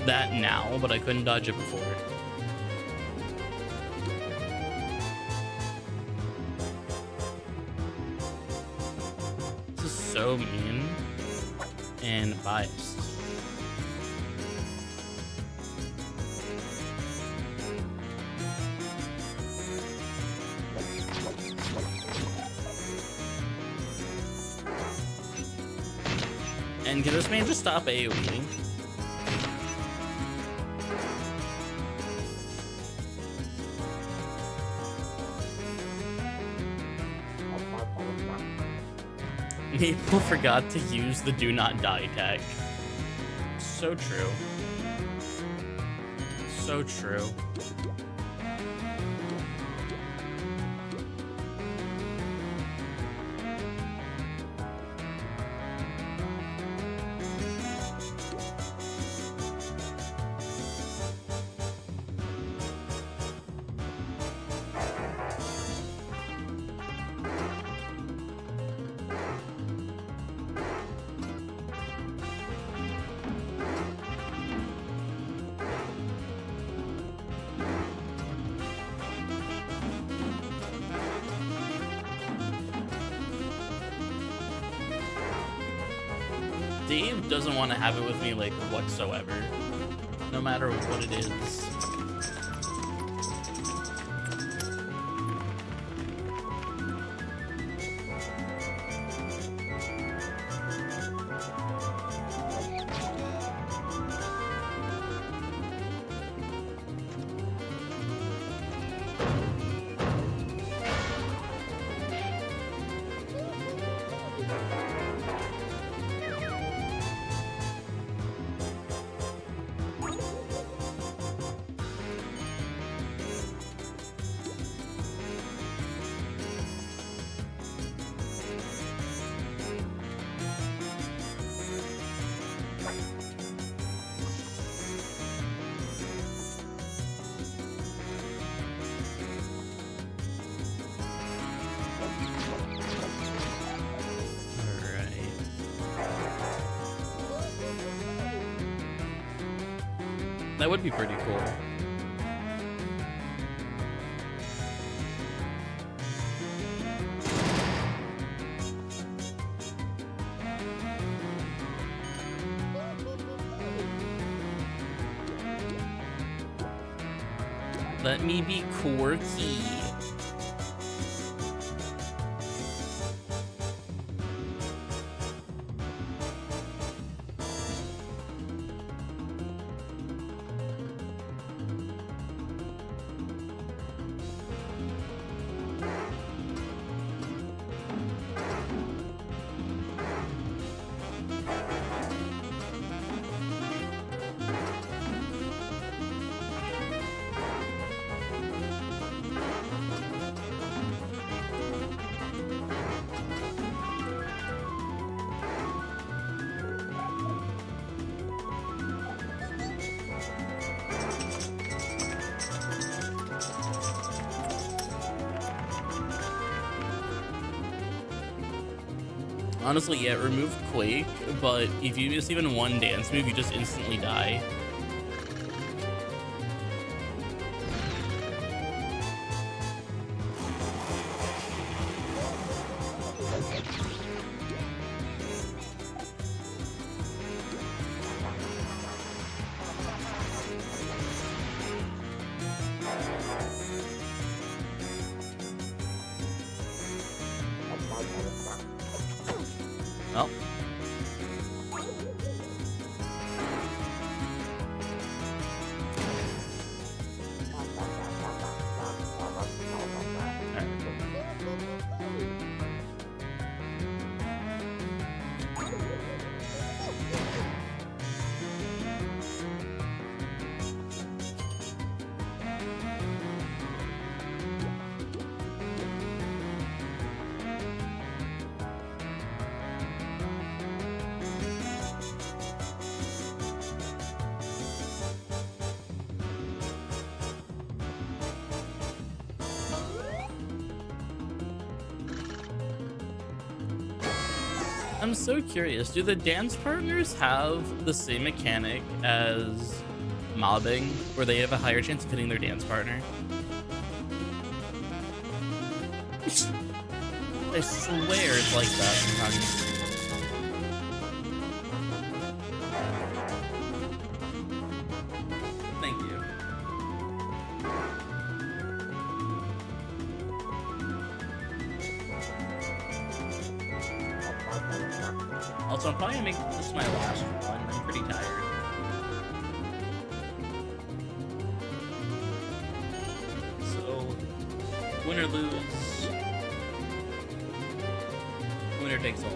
that now, but I couldn't dodge it before? This is so mean and biased. And can this man just stop AoEing? People forgot to use the do not die tag. So true. So true. Dave doesn't want to have it with me, like, whatsoever. No matter what it is. That would be pretty cool. Let me be quirky. Honestly, yeah, remove Quake, but if you miss even one dance move, you just instantly die. I'm so curious. Do the dance partners have the same mechanic as mobbing, where they have a higher chance of hitting their dance partner? I swear it's like that sometimes. Thank you. Also, I'm probably gonna make this my last one. I'm pretty tired. So, win or lose, winner takes all.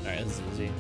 Alright, this is easy.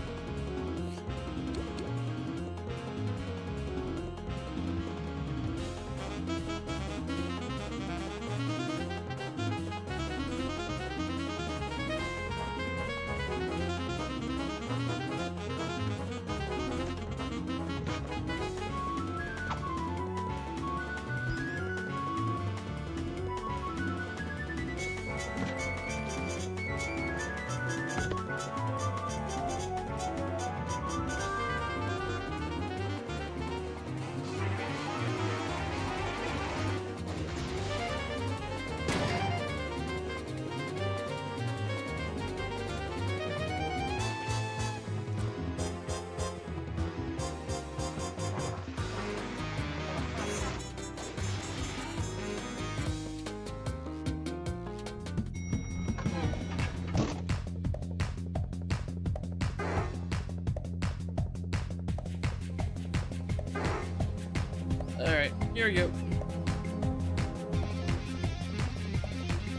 Alright, here we go.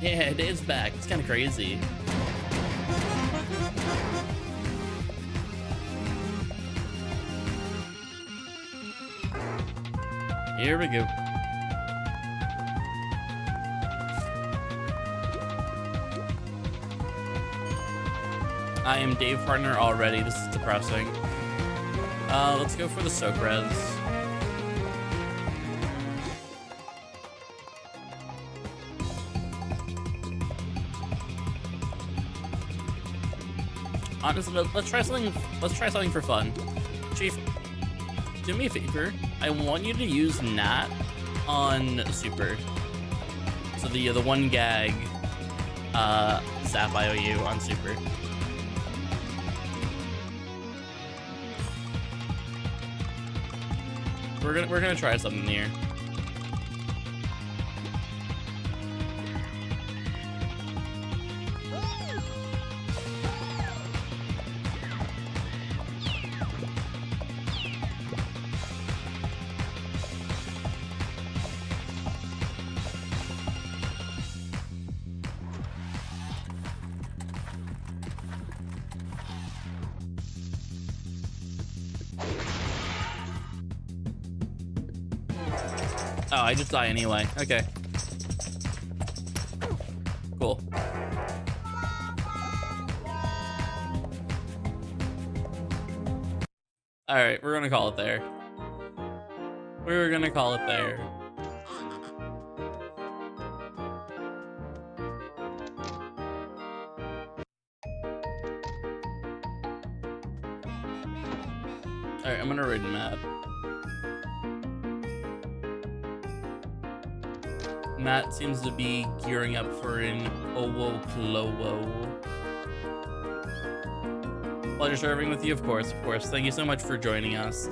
Yeah, Dave's back. It's kind of crazy. Here we go. I am Dave partner already. This is depressing. Let's go for the soak res. Honestly, let's try something. Let's try something for fun. Chief, do me a favor. I want you to use Nat on Super. So the one gag, Zap IOU on Super. We're gonna try something here. Oh, I just die anyway. Okay. Cool. Alright, we're gonna call it there. We're gonna call it there. Alright, I'm gonna raid map. Matt seems to be gearing up for an Owo Clowo. Pleasure serving with you, of course. Thank you so much for joining us.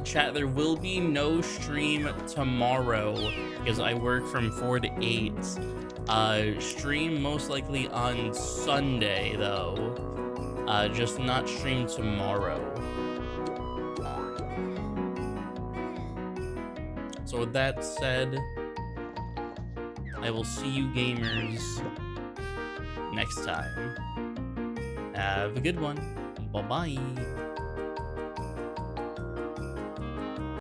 Chat, there will be no stream tomorrow because I work from 4 to 8. Stream most likely on Sunday, though. Just not stream tomorrow. So with that said, I will see you gamers next time. Have a good one. Bye-bye.